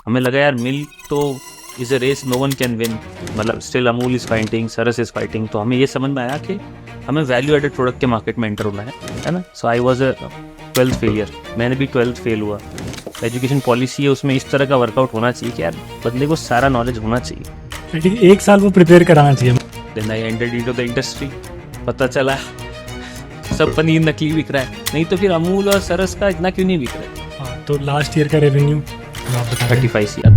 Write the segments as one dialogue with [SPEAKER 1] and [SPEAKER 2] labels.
[SPEAKER 1] हमें लगा यार मिल्क तो is a race no one can win, मतलब still Amul is fighting, Saras is fighting. तो हमें ये समझ में आया कि हमें वैल्यू एडेड प्रोडक्ट के मार्केट में एंटर होना है ना। So I was a 12th failure, मैंने भी 12th फेल हुआ। एजुकेशन पॉलिसी है उसमें इस तरह का वर्कआउट होना चाहिए कि यार बंदे को सारा नॉलेज होना चाहिए।
[SPEAKER 2] एक साल वो प्रिपेयर कराना चाहिए।
[SPEAKER 1] Then I entered into the industry, पता चला सब पनीर नकली बिक रहा है, नहीं तो फिर अमूल और सरस का इतना क्यों नहीं बिक रहा है।
[SPEAKER 2] तो लास्ट ईयर का रेवेन्यू आप बता
[SPEAKER 1] 35 CR।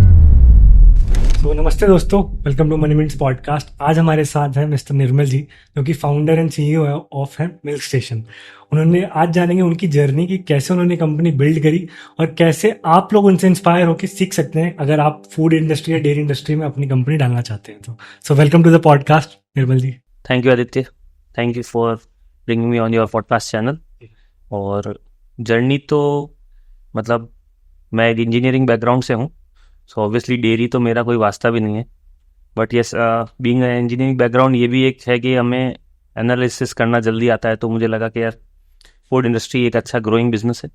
[SPEAKER 2] तो नमस्ते दोस्तों, welcome to money minutes podcast. आज हमारे साथ है मिस्टर निर्मल जी, जो कि फाउंडर एंड सीईओ ऑफ है मिल्क स्टेशन। उन्होंने आज जानेंगे उनकी जर्नी की, कैसे उन्होंने कंपनी बिल्ड करी और कैसे आप लोग उनसे इंस्पायर होकर सीख सकते हैं अगर आप फूड इंडस्ट्री या डेयरी इंडस्ट्री में अपनी कंपनी डालना चाहते हैं। तो so welcome to the podcast Nirmal ji.
[SPEAKER 1] Thank you Aditya, thank you for bringing me on your podcast channel. और जर्नी तो मतलब मैं एक इंजीनियरिंग बैकग्राउंड से हूँ, सो ऑब्वियसली डेयरी तो मेरा कोई वास्ता भी नहीं है। But yes, being engineering background ये भी एक है कि हमें एनालिसिस करना जल्दी आता है। तो मुझे लगा कि यार फूड इंडस्ट्री एक अच्छा ग्रोइंग बिजनेस है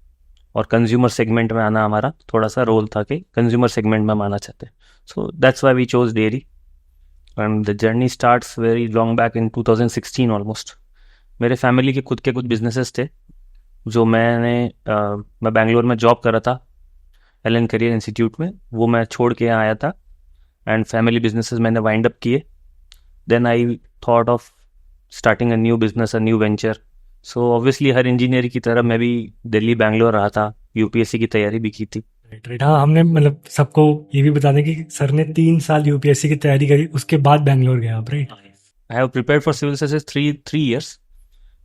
[SPEAKER 1] और कंज्यूमर सेगमेंट में आना हमारा थोड़ा सा रोल था कि कंज्यूमर सेगमेंट में हम आना चाहते हैं। So that's why we chose dairy and the journey starts very long back in 2016 almost. मेरे फैमिली के खुद के कुछ बिजनेसेस थे जो मैं बैंगलोर में जॉब कर रहा था एलन करियर इंस्टीट्यूट में, वो मैं छोड़ के यहाँ आया था एंड फैमिली बिजनेसेस मैंने वाइंड अप किए। Then I thought of starting a new business, a new venture. So obviously हर इंजीनियर की तरह मैं भी दिल्ली बैंगलोर रहा था, यूपीएससी की तैयारी भी की थी।
[SPEAKER 2] राइट। हाँ, हमने मतलब सबको ये भी बता दें कि सर ने 3 साल यूपीएससी की तैयारी करी, उसके बाद बैंगलोर गए आप, right?
[SPEAKER 1] I have prepared for civil services three years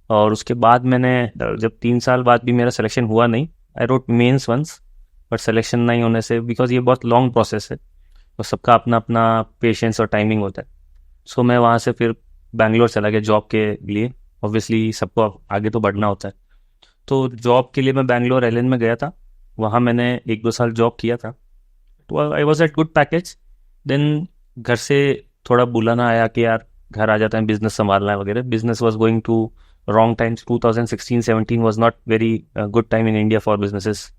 [SPEAKER 1] और उसके बाद मैंने जब 3 साल बाद भी मेरा सिलेक्शन हुआ नहीं, I wrote mains once, but selection नहीं होने से, बिकॉज ये बहुत लॉन्ग प्रोसेस है और सबका अपना अपना पेशेंस और टाइमिंग होता है। सो मैं वहाँ से फिर बैंगलोर चला गया जॉब के लिए। ऑब्वियसली सबको आगे तो बढ़ना होता है, तो जॉब के लिए मैं बैंगलोर एलन में गया था। वहाँ मैंने 1-2 साल जॉब किया था, तो I was at good package. Then घर से थोड़ा बुलाना आया कि यार घर आ जाता है, बिजनेस संभालना है वगैरह। Business was going to wrong times. 2016-17 was not very good time in India for businesses.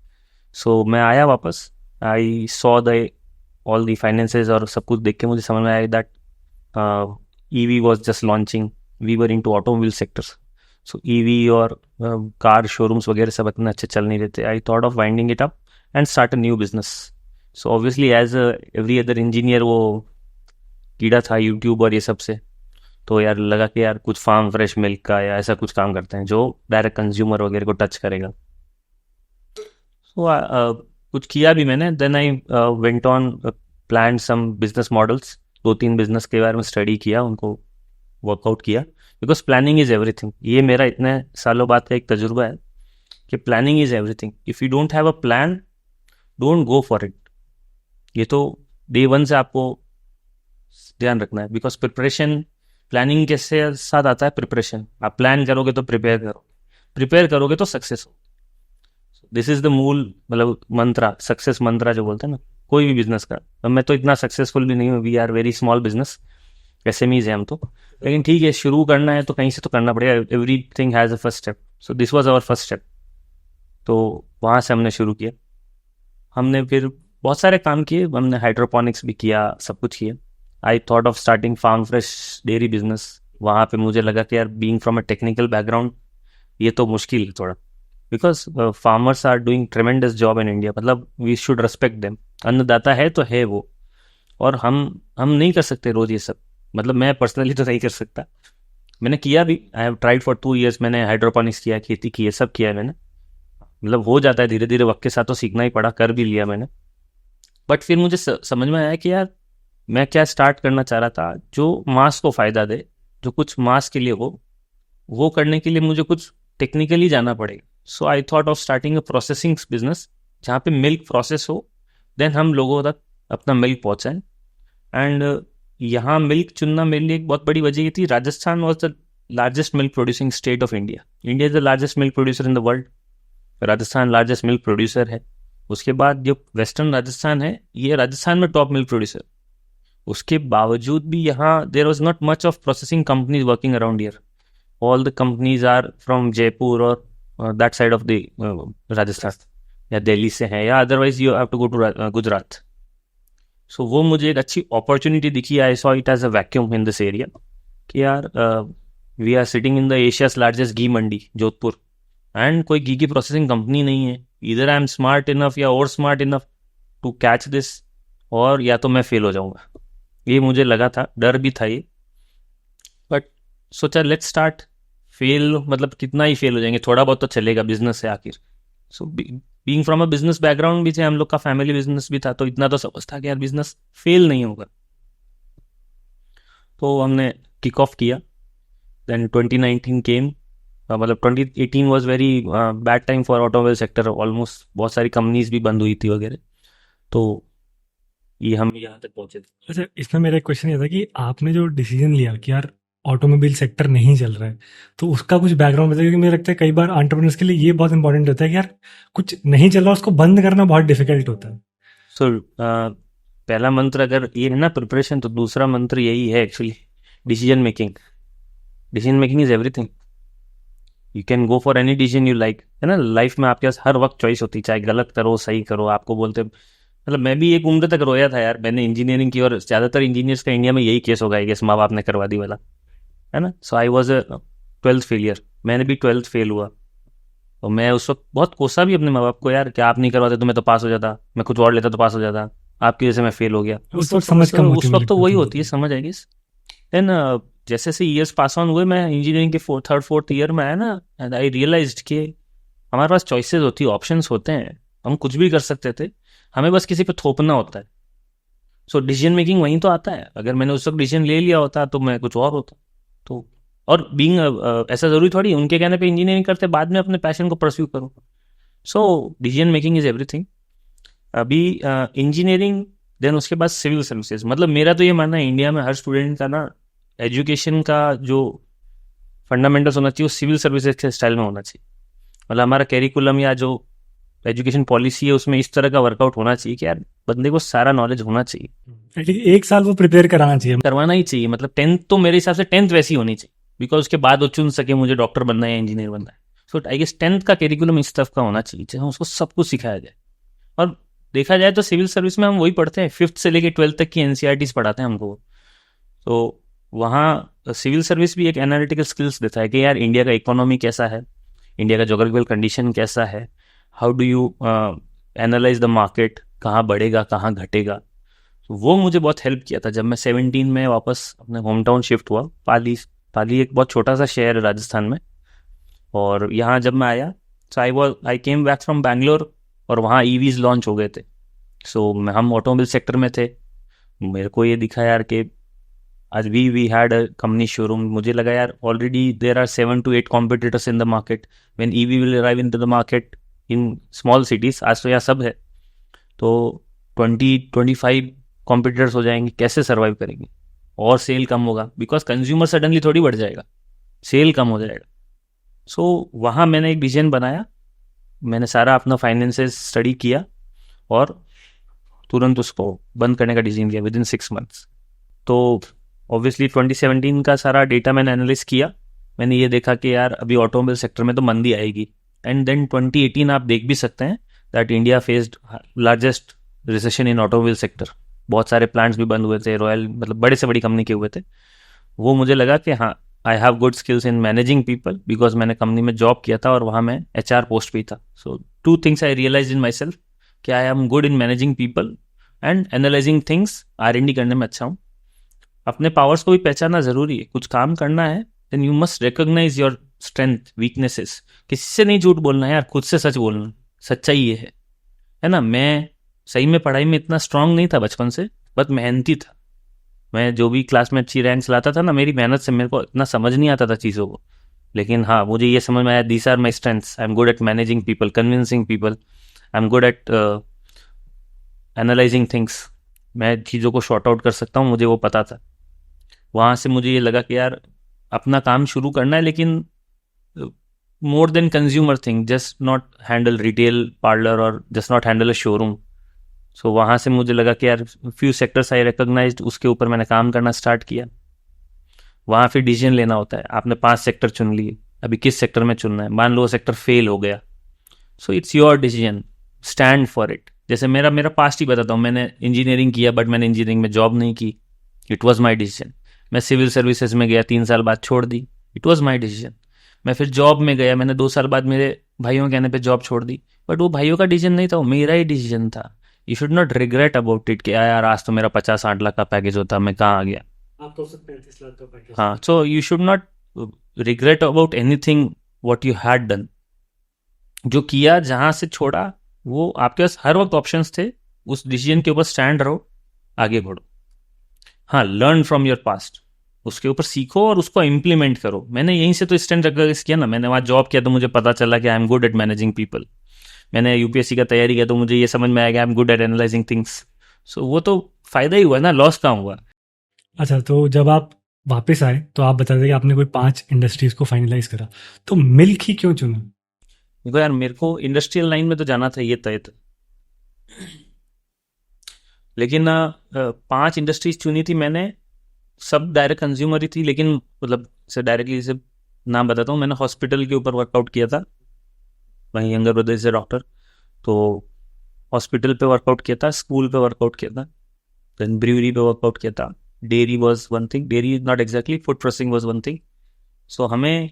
[SPEAKER 1] So मैं आया वापस, I saw the all the finances और सब कुछ देख के मुझे समझ में आया that EV was just launching, we were in to automobile sectors. So EV और कार शोरूम्स वगैरह सब इतने अच्छे चल नहीं रहे थे। I thought of winding it up and start a new business. So obviously as every other engineer वो कीड़ा था यूट्यूब और ये सब से, तो यार लगा कि यार कुछ फार्म फ्रेश मिल्क का या ऐसा कुछ काम करते हैं जो डायरेक्ट कंज्यूमर वगैरह को टच करेगा। सो कुछ किया भी मैंने। Then I went on plan some business models, 2-3 business के बारे में स्टडी किया, उनको वर्कआउट किया, बिकॉज प्लानिंग इज एवरीथिंग। ये मेरा इतने सालों बाद का एक तजुर्बा है कि planning is everything. If you don't have a plan, don't go for it. ये तो डे 1 से आपको ध्यान रखना है, बिकॉज प्रिपरेशन प्लानिंग के साथ आता है प्रिपरेशन। आप प्लान करोगे तो प्रिपेयर करोगे तो सक्सेस हो। दिस इज द मूल मतलब मंत्रा, सक्सेस मंत्रा जो बोलते हैं ना कोई भी बिजनेस का। अब मैं तो इतना सक्सेसफुल भी नहीं हूँ, we are very small business, SMEs है हम तो, लेकिन ठीक है, शुरू करना है तो कहीं से तो करना पड़ेगा। Everything has a first step, so this was our first step. तो वहाँ से हमने शुरू किया। हमने फिर बहुत सारे काम किए, हमने हाइड्रोपोनिक्स भी किया, सब कुछ किया। I thought of starting farm fresh dairy business. वहाँ पे मुझे लगा कि यार being from a technical background ये तो मुश्किल है थोड़ा, because farmers are doing tremendous job in India, मतलब वी शुड रेस्पेक्ट देम। अन्नदाता है तो है वो, और हम नहीं कर सकते रोज ये सब। मतलब मैं पर्सनली तो नहीं कर सकता, मैंने किया भी। I have tried for 2 years, मैंने हाइड्रोपोनिक्स किया, खेती की है, सब किया है मैंने। मतलब हो जाता है धीरे धीरे, वक्त के साथ तो सीखना ही पड़ा, कर भी लिया मैंने। बट फिर मुझे समझ में आया कि यार मैं क्या स्टार्ट करना चाह रहा था जो मास को फ़ायदा दे, जो कुछ मास के लिए हो। वो करने के लिए मुझे कुछ टेक्निकली जाना पड़ेगा। So I thought of starting a processing business जहाँ पे मिल्क प्रोसेस हो, देन हम लोगों तक अपना मिल्क पहुँचाएं। एंड यहाँ मिल्क चुनना मेरे लिए एक बहुत बड़ी वजह ये थी, Rajasthan was the largest milk producing state of India. India is the largest milk producer in the world. Rajasthan largest milk producer है। उसके बाद जो वेस्टर्न राजस्थान है, ये राजस्थान में टॉप मिल्क प्रोड्यूसर। उसके बावजूद भी यहाँ there was not much of processing companies working around here. All the companies are from Jaipur और that side of the Rajasthan, या दिल्ली से हैं, या otherwise you have to go to Gujarat. So वो मुझे एक अच्छी अपॉर्चुनिटी दिखी. I saw it as a vacuum in this area कि यार we are sitting in the Asia's largest ghee mandi Jodhpur, and कोई घी की प्रोसेसिंग कंपनी नहीं है. इधर आई एम स्मार्ट इनफ या और smart enough to catch this, और या तो मैं फेल हो जाऊंगा. ये मुझे लगा था, डर भी था ये. बट सोचा लेट्स स्टार्ट. फेल मतलब कितना ही फेल हो जाएंगे, थोड़ा बहुत तो चलेगा, बिजनेस है आखिर. So being from a business background भी थे, हम लोग का फैमिली बिजनेस भी था, तो इतना तो समझ था कि यार बिजनेस फेल नहीं होगा. तो हमने किक ऑफ किया. देन 2019 केम. मतलब 2018 was very bad time for automobile sector. Almost बहुत सारी कंपनीज भी बंद हुई थी वगैरह. तो ये हम यहाँ तक पहुंचे थे.
[SPEAKER 2] अच्छा, इसमें मेरा एक क्वेश्चन ये था कि आपने जो डिसीजन लिया कि यार ऑटोमोबाइल सेक्टर नहीं चल रहा है, तो उसका कुछ बैकग्राउंड बताइए, क्योंकि मुझे लगता है कई बार एंटरप्रेन्योर्स के लिए ये बहुत इंपॉर्टेंट होता है कि यार कुछ नहीं चल रहा, उसको बंद करना बहुत डिफिकल्ट होता है.
[SPEAKER 1] सो पहला मंत्र अगर ये है ना प्रिपरेशन, तो दूसरा मंत्र यही है actually, decision making. Decision making is everything. You can go for any decision you like, है ना. लाइफ में आपके पास हर वक्त चॉइस होती है, चाहे गलत करो सही करो. आपको बोलते मतलब मैं भी एक उम्र तक रोया था यार, मैंने इंजीनियरिंग की, और ज़्यादातर इंजीनियर्स का इंडिया में यही केस होगा, कि माँ बाप ने करवा दी वाला, है ना. So I was a 12th failure. मैंने भी 12th फेल हुआ. तो मैं उस वक्त बहुत कोसा भी अपने माँ बाप को, यार क्या आप नहीं करवाते तो मैं तो पास हो जाता, मैं कुछ और लेता तो पास हो जाता, आपकी वजह से मैं फेल हो गया.
[SPEAKER 2] उस वक्त समझ कम होती
[SPEAKER 1] उस
[SPEAKER 2] है,
[SPEAKER 1] वक्त तो
[SPEAKER 2] मुझे
[SPEAKER 1] वही
[SPEAKER 2] लगता
[SPEAKER 1] होती है, समझ आएगी. देन जैसे जैसे ईयर्स पास ऑन हुए, मैं इंजीनियरिंग के थर्ड फोर्थ ईयर में आया ना, एंड आई रियलाइज्ड कि हमारे पास चॉइसेस होती है, ऑप्शंस होते हैं, हम कुछ भी कर सकते थे, हमें बस किसी पे थोपना होता है. सो डिसीजन मेकिंग वहीं तो आता है. अगर मैंने उस वक्त डिसीजन ले लिया होता तो मैं कुछ और होता. तो और बीइंग ऐसा जरूरी थोड़ी उनके कहने पे इंजीनियरिंग करते बाद में अपने पैशन को परस्यू करो. So decision making is everything. अभी इंजीनियरिंग, देन उसके बाद सिविल सर्विसेज. मतलब मेरा तो ये मानना है, इंडिया में हर स्टूडेंट का ना एजुकेशन का जो फंडामेंटल्स होना चाहिए वो सिविल सर्विसेज के स्टाइल में होना चाहिए. मतलब हमारा कैरिकुलम या जो एजुकेशन पॉलिसी है उसमें इस तरह का वर्कआउट होना चाहिए कि यार बंदे को सारा नॉलेज होना चाहिए,
[SPEAKER 2] एटलीस्ट एक साल वो प्रिपेयर कराना चाहिए.
[SPEAKER 1] करवाना ही चाहिए. मतलब 10th तो मेरे हिसाब से 10th वैसी होनी चाहिए, बिकॉज उसके बाद वो चुन सके मुझे डॉक्टर बनना है या इंजीनियर बनना है. सो आई गेस 10th का कैरिकुलम इस तरफ का होना चाहिए जहाँ उसको सब कुछ सिखाया जाए. और देखा जाए तो सिविल सर्विस में हम वही पढ़ते हैं, 5th से लेके 12th तक की एनसीईआरटीज पढ़ाते हैं हमको. तो वहाँ सिविल सर्विस भी एक एनालिटिकल स्किल्स देता है कि यार इंडिया का इकोनॉमी कैसा है, इंडिया का जोग्राफिकल कंडीशन कैसा है, how do you analyse the market, कहाँ बढ़ेगा कहाँ घटेगा. तो वो मुझे बहुत हेल्प किया था. जब मैं 17 में वापस अपने होम टाउन शिफ्ट हुआ, पाली. पाली एक बहुत छोटा सा शहर है राजस्थान में. और यहाँ जब मैं आया, सो आई केम बैक फ्रॉम बैंगलोर, और वहाँ ईवीज लॉन्च हो गए थे. सो हम ऑटोमोबाइल सेक्टर में थे. मेरे को ये दिखा यार कि आज we had a company showroom. मुझे लगा यार already there are 7 to 8 competitors in the market. When EV will arrive in the market in small cities, आज तो यहाँ सब है, तो 20-25 कॉम्पिटिटर्स हो जाएंगे, कैसे सर्वाइव करेंगे. और सेल कम होगा, बिकॉज कंज्यूमर सडनली थोड़ी बढ़ जाएगा, सेल कम हो जाएगा. सो वहाँ मैंने एक डिसीजन बनाया. मैंने सारा अपना फाइनेंसेस स्टडी किया और तुरंत उसको बंद करने का डिसीजन लिया विद इन 6 months. तो ऑब्वियसली 2017 का सारा डेटा मैंने एनालिस किया. मैंने ये देखा कि यार अभी ऑटोमोबाइल सेक्टर में तो मंदी आएगी. एंड देन 2018 आप देख भी सकते हैं that India faced largest recession in automobile sector. बहुत सारे प्लांट्स भी बंद हुए थे, रॉयल मतलब बड़े से बड़ी कंपनी के हुए थे. वो मुझे लगा कि हाँ, I have good skills in managing people, because मैंने कंपनी में जॉब किया था और वहाँ मैं HR पोस्ट पे था. So 2 things I realise in my self कि I am good in managing people and analysing things. R&D करने में अच्छा हूँ. अपने पावर्स को भी पहचानना जरूरी है. कुछ काम करना है then you must recognise your strength, weaknesses. किसी से नहीं झूठ बोलना है यार, खुद से सच बोलना. सच्चाई ये है ना. मैं सही में पढ़ाई में इतना स्ट्रांग नहीं था बचपन से, बट मेहनती था. मैं जो भी क्लास में अच्छी रैंक्स लाता था ना, मेरी मेहनत से. मेरे को इतना समझ नहीं आता था चीज़ों को, लेकिन हाँ मुझे ये समझ में आया, these are my strengths. I am good at managing people, convincing people, I am good at analysing things. मैं चीज़ों को शॉर्ट आउट कर सकता हूँ, मुझे वो पता था. वहाँ से मुझे ये लगा कि यार अपना काम शुरू करना है, लेकिन more than consumer thing, just not handle retail parlour और just not handle a showroom. So वहाँ से मुझे लगा कि यार फ्यू सेक्टर्स आई रिकॉग्नाइज्ड, उसके ऊपर मैंने काम करना स्टार्ट किया. वहाँ फिर डिसीजन लेना होता है. आपने 5 सेक्टर चुन लिए, अभी किस सेक्टर में चुनना है. मान लो सेक्टर फेल हो गया, so it's your decision, stand for it. जैसे मेरा मेरा पास्ट ही बताता हूँ, मैंने इंजीनियरिंग किया बट मैंने इंजीनियरिंग में जॉब नहीं की, इट वॉज माई डिसीजन। मैं सिविल सर्विसेज में गया, 3 साल बाद छोड़ दी, इट वॉज माई डिसीजन। मैं फिर जॉब में गया, मैंने 2 साल बाद मेरे भाइयों के कहने पे जॉब छोड़ दी, बट वो भाइयों का डिसीजन नहीं था, वो मेरा ही डिसीजन था। You should not regret about it कि यार आज तो मेरा 50-60 लाख का पैकेज होता, मैं कहाँ आ गया।
[SPEAKER 2] आप तो सब 35 लाख का पैकेज।
[SPEAKER 1] हाँ, so you should not regret about anything what you had done. जो किया, जहां से छोड़ा, वो आपके पास हर वक्त ऑप्शंस थे, उस डिसीजन के ऊपर स्टैंड रहो, आगे बढ़ो। हाँ, लर्न फ्रॉम योर पास्ट, उसके ऊपर सीखो और उसको इम्प्लीमेंट करो। मैंने यहीं से तो स्टैंड रिकग्नाइज किया ना, मैंने वहाँ जॉब किया तो मुझे पता चला कि I am good at managing people. मैंने यूपीएससी का तैयारी किया तो मुझे ये समझ में आया कि I am good at analysing things. So वो तो फायदा ही हुआ ना, लॉस कहाँ हुआ।
[SPEAKER 2] अच्छा, तो जब आप वापस आए तो आप बता रहे थे कि आपने कोई 5 इंडस्ट्रीज को फाइनलाइज करा, तो मिल्क ही क्यों चुना?
[SPEAKER 1] देखो यार, मेरे को इंडस्ट्रियल लाइन में तो जाना था, ये तय था, लेकिन 5 इंडस्ट्रीज चुनी थी मैंने, सब डायरेक्ट कंज्यूमर ही थी, लेकिन मतलब से डायरेक्टली से नाम बताता हूँ, मैंने हॉस्पिटल के ऊपर वर्कआउट किया था, वहीं यंगर ब्रदर से डॉक्टर, तो हॉस्पिटल पे वर्कआउट किया था, स्कूल पे वर्कआउट किया था, देन ब्रूअरी पे वर्कआउट किया था, dairy was one thing, dairy not exactly, food processing was one thing. So हमें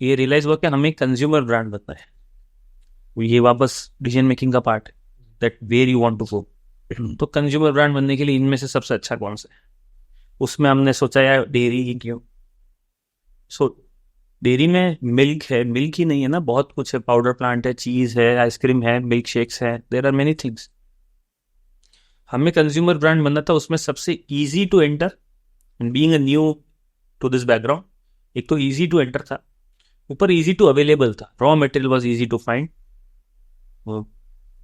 [SPEAKER 1] ये रियलाइज हुआ कि हमें कंज्यूमर ब्रांड बनना है, ये वापस डिसीजन मेकिंग का पार्ट है, that where you want to go. तो कंज्यूमर ब्रांड बनने के लिए इनमें से सबसे अच्छा कौन सा है, उसमें हमने सोचा यार डेयरी ही क्यों। सो डेयरी में मिल्क है, मिल्क ही नहीं है ना, बहुत कुछ है, पाउडर प्लांट है, चीज है, आइसक्रीम है, मिल्क शेक्स है, देयर आर मेनी थिंग्स। हमें कंज्यूमर ब्रांड बनना था, उसमें सबसे easy to enter, and being a new to this background, एक तो इजी टू एंटर था, ऊपर इजी टू अवेलेबल था, raw material was easy to find,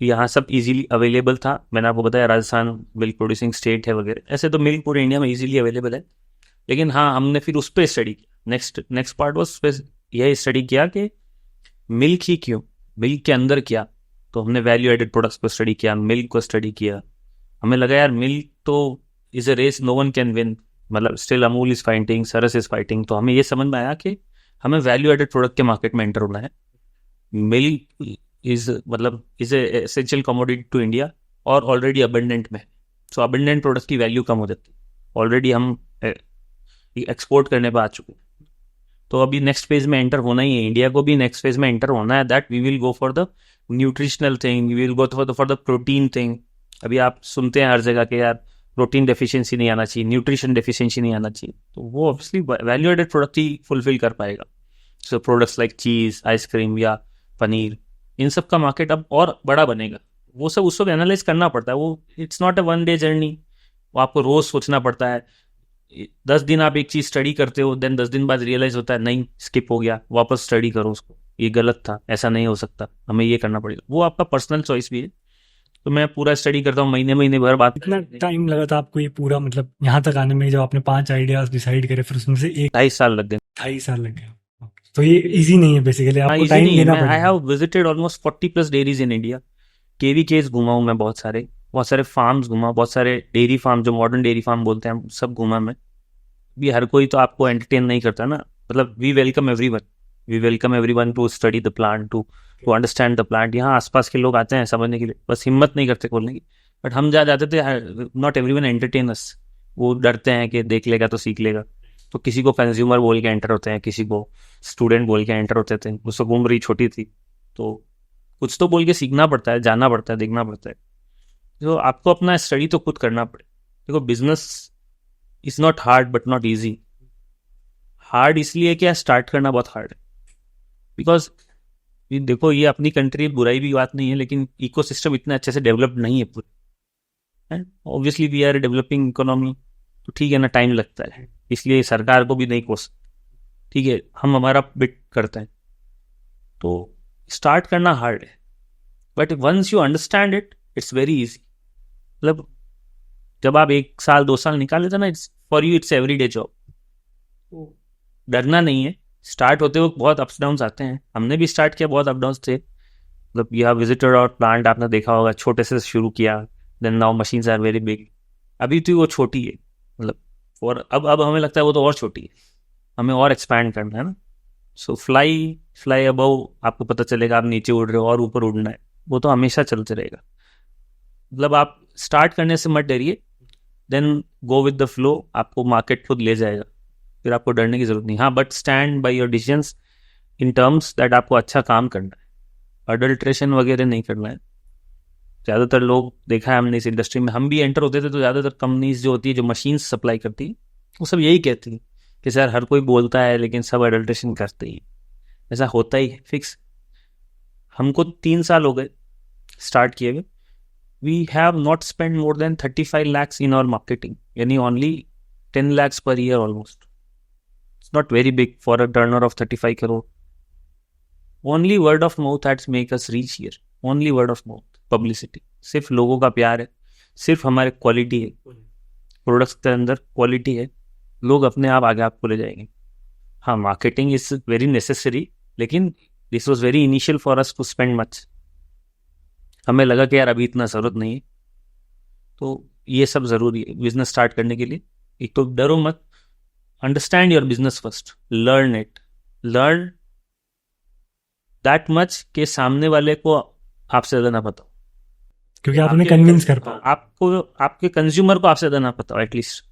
[SPEAKER 1] यहाँ सब इजीली अवेलेबल था। मैंने आपको बताया राजस्थान मिल्क प्रोड्यूसिंग स्टेट है वगैरह, ऐसे तो मिल्क पूरे इंडिया में इजीली अवेलेबल है। लेकिन हाँ, हमने फिर उस पर स्टडी किया, नेक्स्ट पार्ट वॉज यह स्टडी किया कि मिल्क ही क्यों, मिल्क के अंदर क्या। तो हमने वैल्यू एडेड प्रोडक्ट्स को स्टडी किया, मिल्क को स्टडी किया, हमें लगा यार मिल्क तो is a race no one can win, मतलब still Amul is fighting, Saras is fighting. तो हमें ये समझ में आया कि हमें वैल्यू एडेड प्रोडक्ट के मार्केट में एंटर होना है। मिल्क इज मतलब is essential commodity to India और ऑलरेडी अबंडेंट में, सो अबंडेंट प्रोडक्ट की वैल्यू कम हो जाती है, ऑलरेडी हम एक्सपोर्ट करने पर आ चुके हैं। तो अभी नेक्स्ट फेज में एंटर होना ही है, इंडिया को भी नेक्स्ट फेज में एंटर होना है, that we will go for the nutritional thing, we will go for the protein thing. अभी आप सुनते हैं हर जगह के यार प्रोटीन डेफिशिएंसी नहीं आना चाहिए, न्यूट्रिशन डेफिशिएंसी नहीं आना चाहिए, तो वो ऑब्वियसली वैल्यू एडेड प्रोडक्ट ही फुलफिल कर पाएगा। सो प्रोडक्ट्स लाइक चीज, आइसक्रीम या पनीर, इन सब का मार्केट अब और बड़ा बनेगा। वो सब उस वक्त एनालाइज करना पड़ता है, वो it's not a one day journey, वो आपको रोज सोचना पड़ता है। 10 दिन आप एक चीज स्टडी करते हो, देन 10 दिन बाद रियलाइज होता है नहीं स्किप हो गया, वापस स्टडी करो उसको, ये गलत था, ऐसा नहीं हो सकता, हमें ये करना पड़ेगा। वो आपका पर्सनल चॉइस भी है। तो मैं पूरा स्टडी करता हूँ, महीने महीने भर बात।
[SPEAKER 2] कितना टाइम लगा था आपको ये पूरा मतलब यहाँ तक आने में, जब आपने 5 आइडियाज डिसाइड करे फिर उसमें से एक?
[SPEAKER 1] 2.5 साल लग गए।
[SPEAKER 2] 2.5 साल लग गया। तो ये इजी नहीं है, बेसिकली
[SPEAKER 1] हाँ,
[SPEAKER 2] आपको
[SPEAKER 1] इजी
[SPEAKER 2] टाइम
[SPEAKER 1] नहीं है।
[SPEAKER 2] देना
[SPEAKER 1] मैं आई
[SPEAKER 2] पड़ेगा।
[SPEAKER 1] Have visited almost 40+ dairies in India, केवी केस घुमा हूँ मैं, बहुत सारे फार्म्स घुमा, बहुत सारे डेयरी फार्म जो मॉडर्न डेयरी फार्म बोलते हैं सब घुमा मैं। भी हर कोई तो आपको एंटरटेन नहीं करता ना, मतलब we welcome everyone to study the plant, to understand the plant. यहाँ आसपास के लोग आते हैं समझने के लिए, बस हिम्मत नहीं करते बोलने की। बट हम जहाँ जाते थे, नॉट एवरीवन एंटरटेन अस, वो डरते हैं कि देख लेगा तो सीख लेगा। तो किसी को कंज्यूमर बोल के एंटर होते हैं, किसी को स्टूडेंट बोल के एंटर होते थे, उस वक्त उम्र ही छोटी थी, तो कुछ तो बोल के सीखना पड़ता है, जाना पड़ता है, देखना पड़ता है। तो आपको अपना स्टडी तो खुद करना पड़े। देखो, business is not hard but not easy. Hard इसलिए क्या, स्टार्ट करना बहुत हार्ड है, बिकॉज देखो ये अपनी कंट्री, बुराई भी बात नहीं है, लेकिन इकोसिस्टम इतना अच्छे से डेवलप नहीं है पूरे। Obviously we are developing economy, तो ठीक है ना, टाइम लगता है, इसलिए सरकार को भी नहीं कोस, ठीक है, हम हमारा बिट करते हैं। तो स्टार्ट करना हार्ड है, but once you understand it, it's very easy. मतलब जब आप 1 साल 2 साल निकाल लेते ना, it's for you, it's every day job. डरना नहीं है, स्टार्ट होते वक्त बहुत अप्स डाउन आते हैं, हमने भी स्टार्ट किया, बहुत अप डाउन थे। मतलब you have visited our plant, आपने देखा होगा, छोटे से शुरू किया, then now machines are very big. अभी तो वो छोटी है, मतलब और अब हमें लगता है वो तो और छोटी है, हमें और एक्सपैंड करना है ना। सो फ्लाई अबव, आपको पता चलेगा आप नीचे उड़ रहे हो और ऊपर उड़ना है, वो तो हमेशा चलते रहेगा। मतलब आप स्टार्ट करने से मत डरिए, then go with the flow, आपको मार्केट खुद ले जाएगा, फिर आपको डरने की जरूरत नहीं। हाँ, but stand by your decisions in terms that आपको अच्छा काम करना है, अडल्ट्रेशन वगैरह नहीं करना है। ज़्यादातर लोग देखा है हमने इस इंडस्ट्री में, हम भी एंटर होते थे तो ज़्यादातर कंपनीज जो होती है, जो मशीन्स सप्लाई करती है, वो सब यही कहती है कि सर हर कोई बोलता है लेकिन सब अडल्ट्रेशन करते ही, ऐसा होता ही है फिक्स। हमको 3 साल हो गए स्टार्ट किए हुए, we have not spend more than 35 lakhs in our marketing, यानी only 10 lakhs per year almost. It's not very big for a turnover of 35 crore। Only word of mouth has make us reach here, only word of mouth, publicity, सिर्फ लोगों का प्यार है, सिर्फ हमारे quality है, products के अंदर क्वालिटी है, लोग अपने आप आगे आपको ले जाएंगे। हाँ, मार्केटिंग इज वेरी नेसेसरी, लेकिन this was very initial for us to spend much. हमें लगा कि यार अभी इतना ज़रूरत नहीं है, तो ये सब ज़रूरी है बिजनेस स्टार्ट करने के लिए। एक तो डरो मत, understand your business first, learn it, learn that much के सामने वाले को आपसे ज़्यादा ना पता हो,
[SPEAKER 2] क्योंकि आप उन्हें कन्विंस कर पाओ।
[SPEAKER 1] आपको आपके कंज्यूमर को आपसे ज़्यादा ना पता हो एटलीस्ट,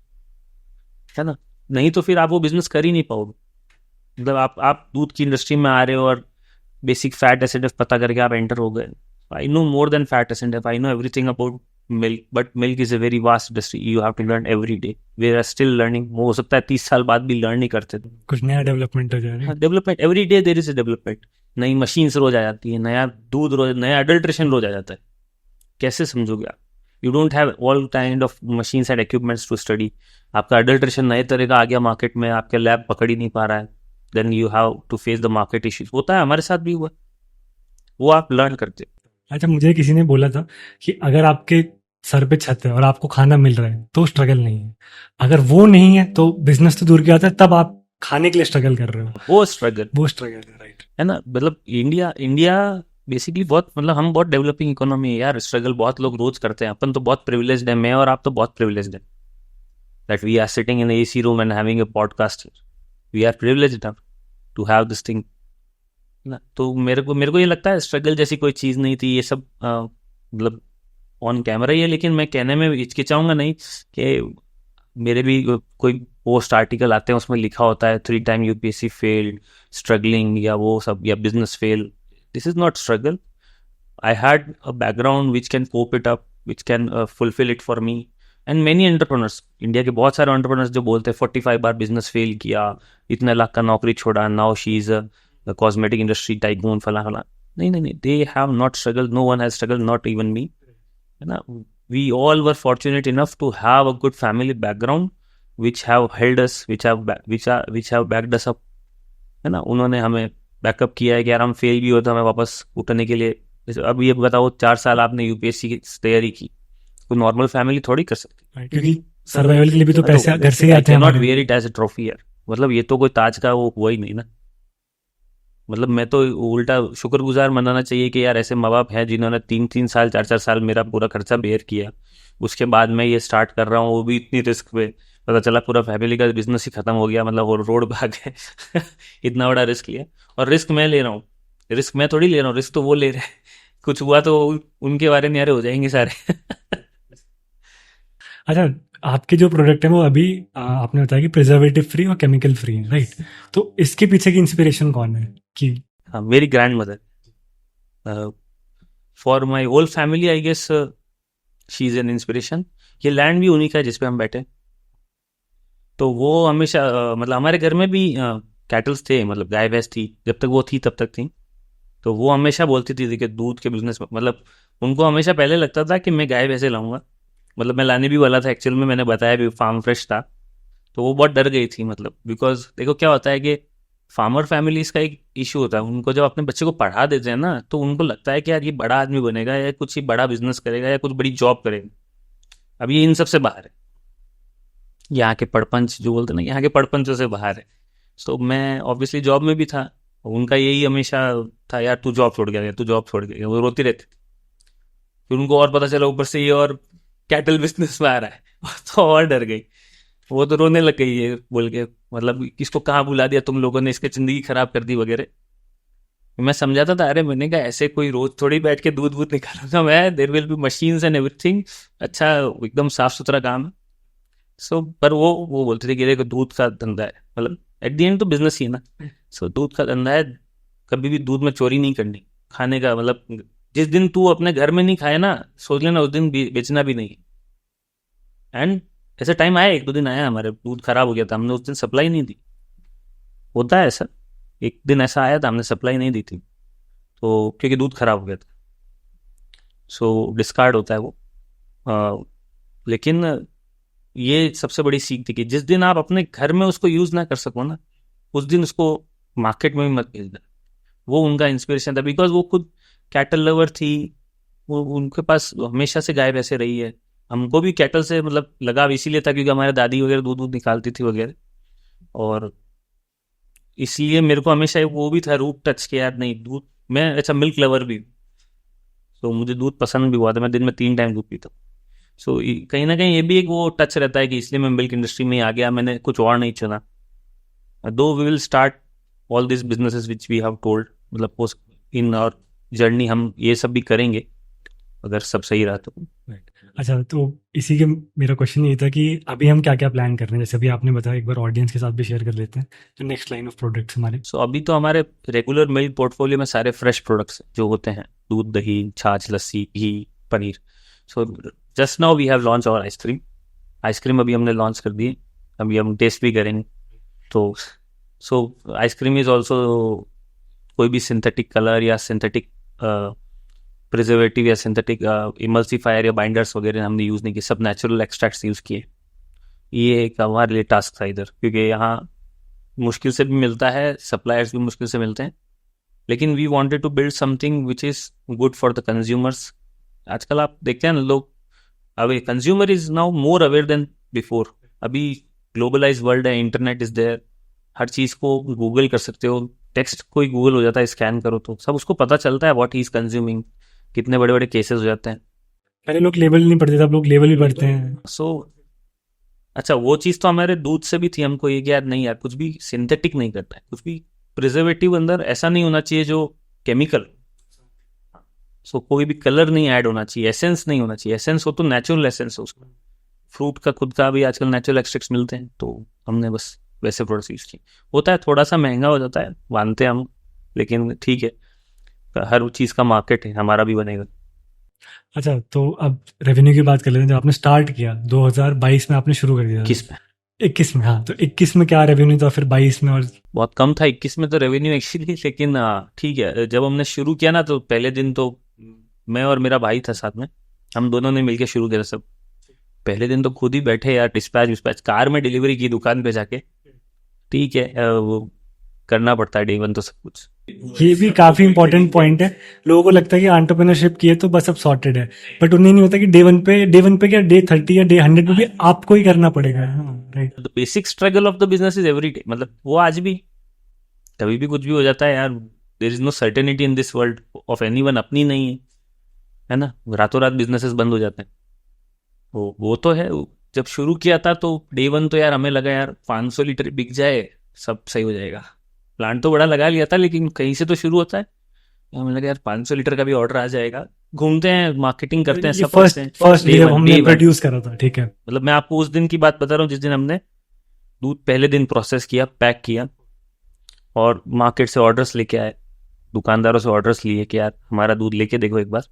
[SPEAKER 1] है ना। नहीं तो फिर आप वो बिजनेस कर ही नहीं पाओगे। मतलब आप दूध की इंडस्ट्री में आ रहे हो और बेसिक फैट एसिड पता करके आप एंटर हो गए। I know more than fat acid, I know everything about milk, but milk is a very vast industry, you have to learn every day, we are still learning. हो सकता है 30 साल बाद भी लर्न नहीं करते थे,
[SPEAKER 2] कुछ नया डेवलपमेंट हो जाए।
[SPEAKER 1] Development every day there is a development, नई मशीन्स रोज आ जाती है, नया दूध रोज, नया अडल्ट्रेशन रोज आ जाता है। कैसे समझोगे आप? You don't have all kind of machines and equipments to study. आपका अडल्ट्रेशन नए तरह का आ गया मार्केट में, आपके लैब पकड़ ही नहीं पा रहा है, then you have to face the market issues. होता है, हमारे साथ भी हुआ, वो आप लर्न करते हो।
[SPEAKER 2] अच्छा, मुझे किसी ने बोला था कि अगर आपके सर पे छत है और आपको खाना मिल रहा है तो स्ट्रगल नहीं है, अगर वो नहीं है तो बिजनेस तो दूर की बात है, तब आप खाने के लिए स्ट्रगल कर रहे हो,
[SPEAKER 1] वो स्ट्रगल
[SPEAKER 2] है। राइट,
[SPEAKER 1] है ना। मतलब इंडिया इंडिया बेसिकली बहुत, मतलब हम बहुत डेवलपिंग इकोनॉमी है यार, स्ट्रगल बहुत लोग रोज करते हैं, अपन तो बहुत प्रिविलेज्ड है, मैं और आप तो बहुत प्रिविलेज्ड है that we are sitting in AC room and having a podcast here, we are privileged enough to have this thing ना। तो मेरे को ये लगता है स्ट्रगल जैसी कोई चीज़ नहीं थी ये सब, मतलब ऑन कैमरा ही है, लेकिन मैं कहने में हिचकिचाऊंगा नहीं कि मेरे भी कोई पोस्ट आर्टिकल आते हैं उसमें लिखा होता है 3 time यूपीएससी फेल्ड, स्ट्रगलिंग, या वो सब, या business fail. This is not struggle. I had a background which can cope it up, which can fulfil it for me and many entrepreneurs. India के बहुत सारे एंटरप्रेन्योर्स जो बोलते हैं 45 बार बिजनेस फेल किया, इतने लाख का नौकरी छोड़ा, now she is a cosmetic industry tycoon, फला फला। नहीं नहीं नहीं, they have not struggle, no one has struggle, not even me, है ना। We all were fortunate enough to have a good family background which have held us, which have backed us up, है ना। उन्होंने हमें backup किया है कि यार हम फेल भी हो तो हमें वापस उठने के लिए। जैसे अब ये बताओ, 4 साल आपने यूपीएससी की तैयारी की, कोई नॉर्मल फैमिली थोड़ी कर सकती,
[SPEAKER 2] क्योंकि सर्वाइवल के लिए भी तो पैसे घर से ही आते हैं।
[SPEAKER 1] Not wear it as a trophy यार, मतलब ये तो कोई ताज का वो हुआ ही नहीं ना। मतलब मैं तो उल्टा शुक्रगुजार मनाना चाहिए कि यार ऐसे माँ बाप हैं जिन्होंने 3-3 साल 4-4 साल मेरा पूरा खर्चा बेयर किया, उसके बाद मैं ये स्टार्ट कर रहा हूँ, वो भी इतनी रिस्क पे। पता चला पूरा फैमिली का बिजनेस ही खत्म हो गया, मतलब वो रोड भाग गए इतना बड़ा रिस्क लिया, और रिस्क मैं ले रहा हूँ, रिस्क मैं थोड़ी ले रहा हूँ, रिस्क तो वो ले रहे हैं। कुछ हुआ तो उनके बारे में हो जाएंगे सारे
[SPEAKER 2] अच्छा, आपके जो प्रोडक्ट है वो अभी आपने बताया कि प्रिजर्वेटिव फ्री और केमिकल फ्री है, राइट? तो इसके पीछे की इंस्पिरेशन कौन है कि?
[SPEAKER 1] हाँ, मेरी grandmother, for my whole family I guess she is an inspiration. ये लैंड भी उन्हीं का है जिसपे हम बैठे, तो वो हमेशा मतलब हमारे घर में भी कैटल्स थे, मतलब गाय भैंस थी, जब तक वो थी तब तक थी। तो वो हमेशा बोलती थी देखिए दूध के बिजनेस में, मतलब उनको हमेशा पहले लगता था कि मैं गाय भैंसे लाऊंगा, मतलब मैं लाने भी वाला था एक्चुअल में, मैंने बताया भी फार्म फ्रेश था। तो वो बहुत डर गई थी, मतलब बिकॉज देखो क्या होता है कि फार्मर फैमिलीज का एक इशू होता है, उनको जब अपने बच्चे को पढ़ा देते हैं ना, तो उनको लगता है कि यार ये बड़ा आदमी बनेगा, या कुछ ही बड़ा बिजनेस करेगा, या कुछ बड़ी जॉब करेगा। अब ये इन सब से बाहर है, यहाँ के पड़पंच जो बोलते हैं ना, यहाँ के पड़पंचों से बाहर है। तो मैं ऑब्वियसली जॉब में भी था, उनका यही हमेशा था, यार तू जॉब छोड़ गया, यार तू जॉब छोड़ गया, वो रोती रहती थी। फिर उनको और पता चला ऊपर से ये और कैटल बिजनेस में आ रहा है तो और डर गई, वो तो रोने लग गई है बोल के, मतलब किसको कहाँ बुला दिया तुम लोगों ने, इसके जिंदगी खराब कर दी वगैरह। मैं समझाता था, अरे मैंने कहा ऐसे कोई रोज थोड़ी बैठ के दूध वूध निकालूंगा मैं, there will be machines and everything, अच्छा एकदम साफ सुथरा काम है। सो पर वो बोलते थे कि देखो दूध का धंधा है, मतलब एट द एंड तो बिजनेस ही है ना। सो दूध का धंधा है, कभी भी दूध में चोरी नहीं करनी खाने का, मतलब जिस दिन तू अपने घर में नहीं खाए ना, सोच लेना उस दिन बेचना भी नहीं। एंड ऐसा टाइम आया, एक दो दिन आया हमारे दूध खराब हो गया था, हमने उस दिन सप्लाई नहीं दी, होता है ऐसा, एक दिन ऐसा आया था हमने सप्लाई नहीं दी थी, तो क्योंकि दूध खराब हो गया था, सो डिस्कार्ड होता है वो। अ, लेकिन ये सबसे बड़ी सीख थी कि जिस दिन आप अपने घर में उसको यूज ना कर सको ना, उस दिन उसको मार्केट में भी मत भेज देना। वो उनका इंस्पिरेशन था, बिकॉज वो खुद कैटल लवर थी, वो उनके पास हमेशा से गाय भैंसे रही है। हमको भी कैटल से मतलब लगाव इसीलिए था क्योंकि हमारे दादी वगैरह दूध दूध निकालती थी वगैरह, और इसलिए मेरे को हमेशा वो भी था रूट टच के, यार नहीं दूध, मैं अच्छा मिल्क लवर भी, तो मुझे दूध पसंद भी हुआ था, मैं दिन में 3 टाइम दूध पीता हूँ। सो कहीं ना कहीं ये भी एक वो टच रहता है कि इसलिए मैं मिल्क इंडस्ट्री में आ गया, मैंने कुछ और नहीं चुना। Though we will start all this businesses which we have told, मतलब इन और जर्नी हम ये सब भी करेंगे अगर सब सही रहा तो।
[SPEAKER 2] राइट। अच्छा, तो इसी के मेरा क्वेश्चन ये था कि अभी हम क्या क्या प्लान कर रहे हैं, जैसे अभी आपने बताया, एक बार ऑडियंस के साथ भी शेयर कर लेते हैं जो नेक्स्ट लाइन ऑफ प्रोडक्ट्स हमारे।
[SPEAKER 1] सो अभी तो हमारे रेगुलर मिल्क पोर्टफोलियो में सारे फ्रेश प्रोडक्ट्स जो होते हैं, दूध दही छाछ लस्सी घी पनीर। So just now we have launch और आइसक्रीम अभी हमने लॉन्च कर दी, अभी हम टेस्ट भी करेंगे। तो सो आइसक्रीम इज ऑल्सो कोई भी सिंथेटिक कलर या सिंथेटिक प्रिजर्वेटिव या सिंथेटिक इमल्सिफायर या बाइंडर्स वगैरह हमने यूज़ नहीं किए, सब नेचुरल एक्सट्रैक्ट्स यूज़ किए। ये एक हमारे लिए टास्क था इधर, क्योंकि यहाँ मुश्किल से भी मिलता है, सप्लायर्स भी मुश्किल से मिलते हैं, लेकिन we wanted to build something which is good for the consumers. आजकल आप देखते हैं ना लोग, अभी consumer is now more aware than before. अभी ग्लोबलाइज वर्ल्ड है, इंटरनेट इज देयर, हर चीज़ को गूगल कर सकते हो, टेक्स्ट कोई गूगल हो जाता है, स्कैन करो तो सब उसको पता चलता है व्हाट ही इज कंज्यूमिंग, कितने बड़े बड़े केसेस हो जाते हैं।
[SPEAKER 2] पहले लोग लेबल नहीं पढ़ते थे, अब लोग लेबल भी पढ़ते हैं।
[SPEAKER 1] सो अच्छा वो चीज़ तो हमारे दूध से भी थी, हमको ये कि यार नहीं यार कुछ भी सिंथेटिक नहीं करता है, कुछ भी प्रिजर्वेटिव अंदर ऐसा नहीं होना चाहिए जो केमिकल। सो कोई भी कलर नहीं ऐड होना चाहिए, एसेंस नहीं होना चाहिए, एसेंस हो तो नेचुरल एसेंस हो उसका, फ्रूट का खुद का भी आजकल नेचुरल एक्सट्रैक्ट्स मिलते हैं, तो हमने बस वैसे प्रोडक्ट्स यूज किए। होता है थोड़ा सा महंगा हो जाता है, मानते हैं हम, लेकिन ठीक है, हर चीज़ का मार्केट है, हमारा भी बनेगा।
[SPEAKER 2] अच्छा, तो अब रेवेन्यू की बात कर लेते हैं। जब आपने स्टार्ट किया 2022 में, आपने शुरू कर दिया
[SPEAKER 1] किस में
[SPEAKER 2] 21 में, हाँ, तो 21 में क्या रेवेन्यू था, फिर 22 में, और
[SPEAKER 1] बहुत कम था 21 में तो रेवेन्यू एक्चुअली, लेकिन ठीक है, जब हमने शुरू किया ना तो पहले दिन तो मैं और मेरा भाई था साथ में, हम दोनों ने मिलकर शुरू किया सब। पहले दिन तो खुद ही बैठे यार, डिस्पैच विस्पैच कार में डिलीवरी की दुकान पे जाके, ठीक है, वो करना पड़ता है डे वन तो सब कुछ।
[SPEAKER 2] ये भी काफी इंपॉर्टेंट पॉइंट है। लोगों को लगता है कि एंटरप्रेन्योरशिप किए तो बस अब सॉर्टेड है, बट उन्हें नहीं होता कि डे 1 पे क्या, डे 30 या डे 100 पे भी आपको ही करना पड़ेगा। Right.
[SPEAKER 1] The basic struggle of the business is every day, मतलब वो आज भी कभी भी कुछ भी हो जाता है यार, there is no certainty in this world of anyone, अपनी नहीं है ना, रातों रात बिजनेसेस बंद हो जाते हैं। वो तो है, जब शुरू किया था तो डे वन तो यार हमें लगा यार 500 लीटर बिक जाए सब सही हो जाएगा, प्लांट तो बड़ा लगा लिया था लेकिन कहीं से तो शुरू होता है, हमें लगा यार 500 लीटर का भी ऑर्डर आ जाएगा, घूमते हैं मार्केटिंग करते हैं
[SPEAKER 2] ये
[SPEAKER 1] सब
[SPEAKER 2] फर्स्ट
[SPEAKER 1] करते हैं।
[SPEAKER 2] फर्स्ट
[SPEAKER 1] Day
[SPEAKER 2] डे
[SPEAKER 1] one,
[SPEAKER 2] हमने
[SPEAKER 1] day one।
[SPEAKER 2] प्रोड्यूस करा था, ठीक है।
[SPEAKER 1] मतलब मैं आपको उस दिन की बात बता रहा हूँ जिस दिन हमने दूध पहले दिन प्रोसेस किया, पैक किया और मार्केट से ऑर्डर्स लेके आए, दुकानदारों से ऑर्डर्स लिए कि यार हमारा दूध लेके देखो एक बार।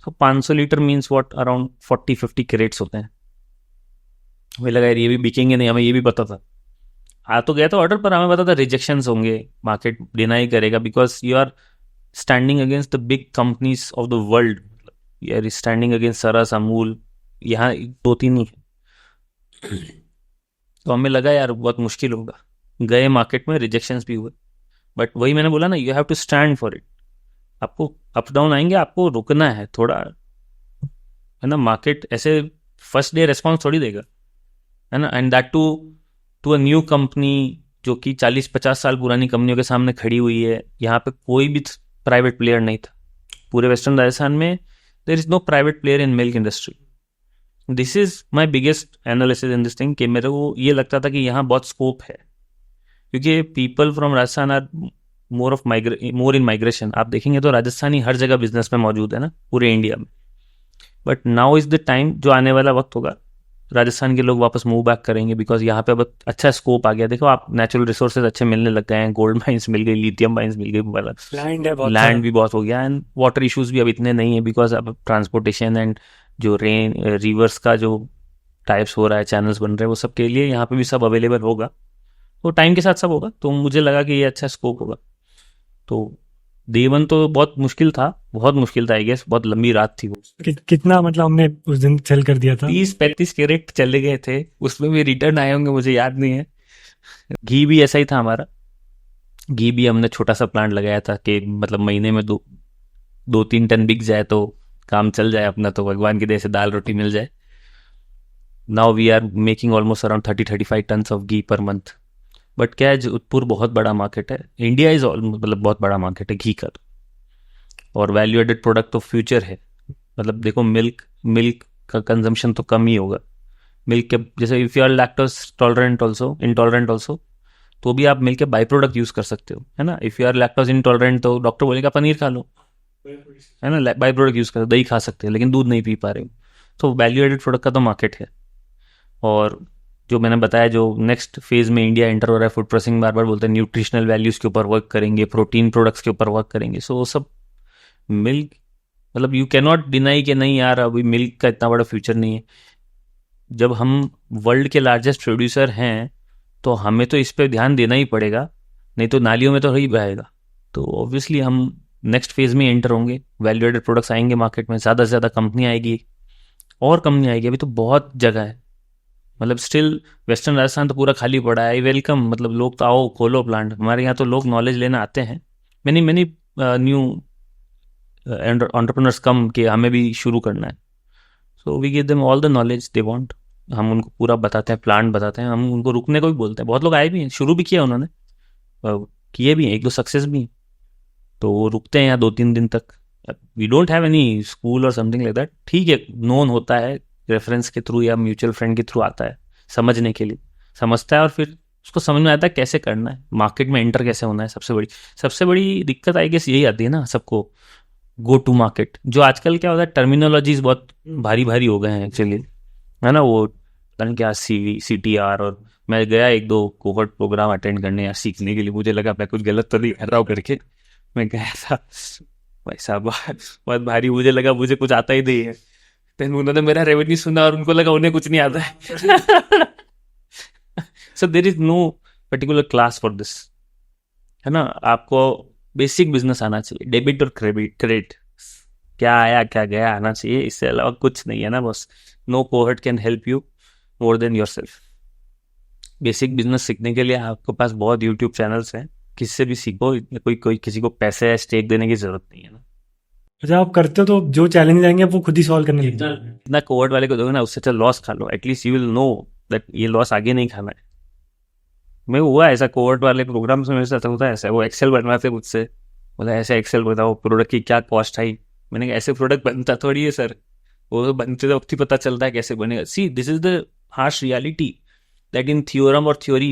[SPEAKER 1] तो 500 litre means what, around 40-50 crates होते हैं। हमें लगा यार ये भी बिकेंगे नहीं, हमें ये भी पता था, आ तो गया था ऑर्डर, पर हमें पता था रिजेक्शंस होंगे, मार्केट डिनाई करेगा, because you are standing against the big companies of the world, you are standing against Saras Amul, यहाँ 2-3 ही है। तो हमें लगा यार बहुत मुश्किल होगा, गए मार्केट में, रिजेक्शंस भी हुए, बट वही मैंने बोला ना, you have to stand for it. आपको अप डाउन आएंगे, आपको रुकना है थोड़ा, है ना, मार्केट ऐसे फर्स्ट डे रेस्पॉन्स थोड़ी देगा, है ना, and that too to a new company जो कि 40-50 साल पुरानी कंपनियों के सामने खड़ी हुई है। यहाँ पे कोई भी प्राइवेट प्लेयर नहीं था पूरे वेस्टर्न राजस्थान में, there is no private player in milk industry. This is my biggest analysis in this thing, कि मेरे को ये लगता था कि यहाँ बहुत स्कोप है, क्योंकि people from Rajasthan are more in migration. आप देखेंगे तो राजस्थानी हर जगह बिजनेस में मौजूद है ना, पूरे इंडिया में। But now is the time, जो आने वाला वक्त होगा, राजस्थान के लोग वापस मूव बैक करेंगे, बिकॉज यहाँ पे अब अच्छा स्कोप आ गया। देखो आप, नेचुरल रिसोर्सेज अच्छे मिलने लग गए हैं, गोल्ड माइंस मिल गई, लिथियम माइंस मिल गई, मतलब
[SPEAKER 2] लैंड है बहुत
[SPEAKER 1] लैंड
[SPEAKER 2] सारा।
[SPEAKER 1] भी बहुत हो गया, एंड वाटर इश्यूज भी अब इतने नहीं है, बिकॉज अब ट्रांसपोर्टेशन एंड जो रेन रिवर्स का जो टाइप्स हो रहा है, चैनल्स बन रहे हैं, वो सब के लिए यहाँ पे भी सब अवेलेबल होगा। तो टाइम के साथ सब होगा, तो मुझे लगा कि ये अच्छा स्कोप होगा। तो डे वन तो बहुत मुश्किल था, बहुत मुश्किल था, आई गेस बहुत लंबी रात थी वो।
[SPEAKER 2] कितना मतलब हमने उस दिन सेल कर दिया था?
[SPEAKER 1] 30-35 कैरेट चले गए थे, उसमें भी रिटर्न आए होंगे, मुझे याद नहीं है। घी भी ऐसा ही था हमारा। घी भी हमने छोटा सा प्लांट लगाया था कि मतलब महीने में 2-3 टन बिक जाए तो काम चल जाए अपना, तो भगवान की दया से दाल रोटी मिल जाए। Now we are making almost around 30-35 tons of ghee per month. But क्या है, जोधपुर बहुत बड़ा मार्केट है, इंडिया इज मतलब बहुत बड़ा मार्केट है घी का, और वैल्यू एडेड प्रोडक्ट तो फ्यूचर है। मतलब देखो, मिल्क मिल्क का कंजम्पशन तो कम ही होगा। मिल्क के जैसे if you are lactose tolerant also, intolerant also, तो भी आप मिल्क के बाई प्रोडक्ट यूज कर सकते हो, है ना। If you are lactose intolerant तो डॉक्टर बोलेगा पनीर खा लो, है ना, बाई प्रोडक्ट यूज करो, दही खा सकते हैं, लेकिन दूध नहीं पी पा रहे हो। तो वैल्यू एडेड प्रोडक्ट का तो मार्केट है। और जो मैंने बताया, जो नेक्स्ट फेज में इंडिया एंटर हो रहा है, फूड प्रोसेसिंग, बार बार बोलते हैं न्यूट्रिशनल वैल्यूज के ऊपर वर्क करेंगे, प्रोटीन प्रोडक्ट्स के ऊपर वर्क करेंगे। सो वो सब मिल्क, मतलब यू कैन नॉट डिनाई कि नहीं यार, अभी मिल्क का इतना बड़ा फ्यूचर नहीं है। जब हम वर्ल्ड के लार्जेस्ट प्रोड्यूसर हैं, तो हमें तो इस पे ध्यान देना ही पड़ेगा, नहीं तो नालियों में तो ही बहेगा। तो ऑब्वियसली हम नेक्स्ट फेज में एंटर होंगे, वैल्यू एडेड प्रोडक्ट्स आएंगे मार्केट में, ज़्यादा से ज़्यादा कंपनी आएगी, और कंपनी आएगी। अभी तो बहुत जगह है, मतलब स्टिल वेस्टर्न राजस्थान तो पूरा खाली पड़ा है। आई वेलकम, मतलब लोग तो आओ खोलो प्लांट, हमारे यहाँ तो लोग नॉलेज लेना आते हैं। Many many new entrepreneurs come कि हमें भी शुरू करना है। So we give them all the knowledge they want. हम उनको पूरा बताते हैं, प्लांट बताते हैं, हम उनको रुकने को भी बोलते हैं। बहुत लोग आए भी हैं, शुरू भी किया उन्होंने, किए भी हैं, 1-2 सक्सेस भी हैं, तो वो रुकते हैं यहाँ 2-3 दिन तक। We don't have any school और समथिंग लाइक दैट। ठीक है, नोन होता है, रेफरेंस के थ्रू या म्यूचुअल फ्रेंड के थ्रू आता है, समझने के लिए समझता है, और फिर उसको समझ में आता है कैसे करना है, मार्केट में एंटर कैसे होना है। सबसे बड़ी दिक्कत आई गेस यही आती है ना सबको, गो टू मार्केट। जो आजकल क्या होता है, टर्मिनोलॉजीज बहुत भारी भारी हो गए हैं एक्चुअली, है ना। वो पता नहीं क्या CTR, और मैं गया 1-2 कोहर्ट प्रोग्राम अटेंड करने यार, सीखने के लिए। मुझे लगा मैं कुछ गलत तो नहीं कर रहा हूँ करके, मैं गया था, भाई साहब बहुत भारी। मुझे लगा मुझे कुछ आता ही नहीं है, फिर उन्होंने मेरा रेवेन्यू सुना और उनको लगा उन्हें कुछ नहीं आता है। So there is no particular class for this, है ना। आपको बेसिक बिजनेस आना चाहिए, डेबिट और क्रेडिट, क्या आया क्या गया आना चाहिए, इससे अलावा कुछ नहीं है ना boss. No cohort can help you more than yourself. Basic business सीखने के लिए आपके पास बहुत यूट्यूब चैनल्स हैं, किससे भी सीखो, कोई किसी को पैसे या स्टेक देने की जरूरत नहीं है ना।
[SPEAKER 2] अच्छा, आप करते हो तो जो चैलेंज आएंगे आप वो खुद ही सॉल्व करने लग जाओ।
[SPEAKER 1] इतना कोवर्ट वाले को दोगे ना, उससे अच्छा लॉस खा लो, at least you will know that ये लॉस आगे नहीं खाना है। मैं हुआ ऐसा कोवर्ट वाले प्रोग्राम में, मेरे साथ होता है ऐसा। वो एक्सेल बनवाते मुझसे, बोला ऐसे एक्सेल बताओ प्रोडक्ट की क्या कॉस्ट आई। मैंने कहा ऐसे प्रोडक्ट बनता थोड़ी है सर, वो तो बनते तो वक्त ही पता चलता है कैसे बनेगा। See this is the harsh reality, that in theorem और theory,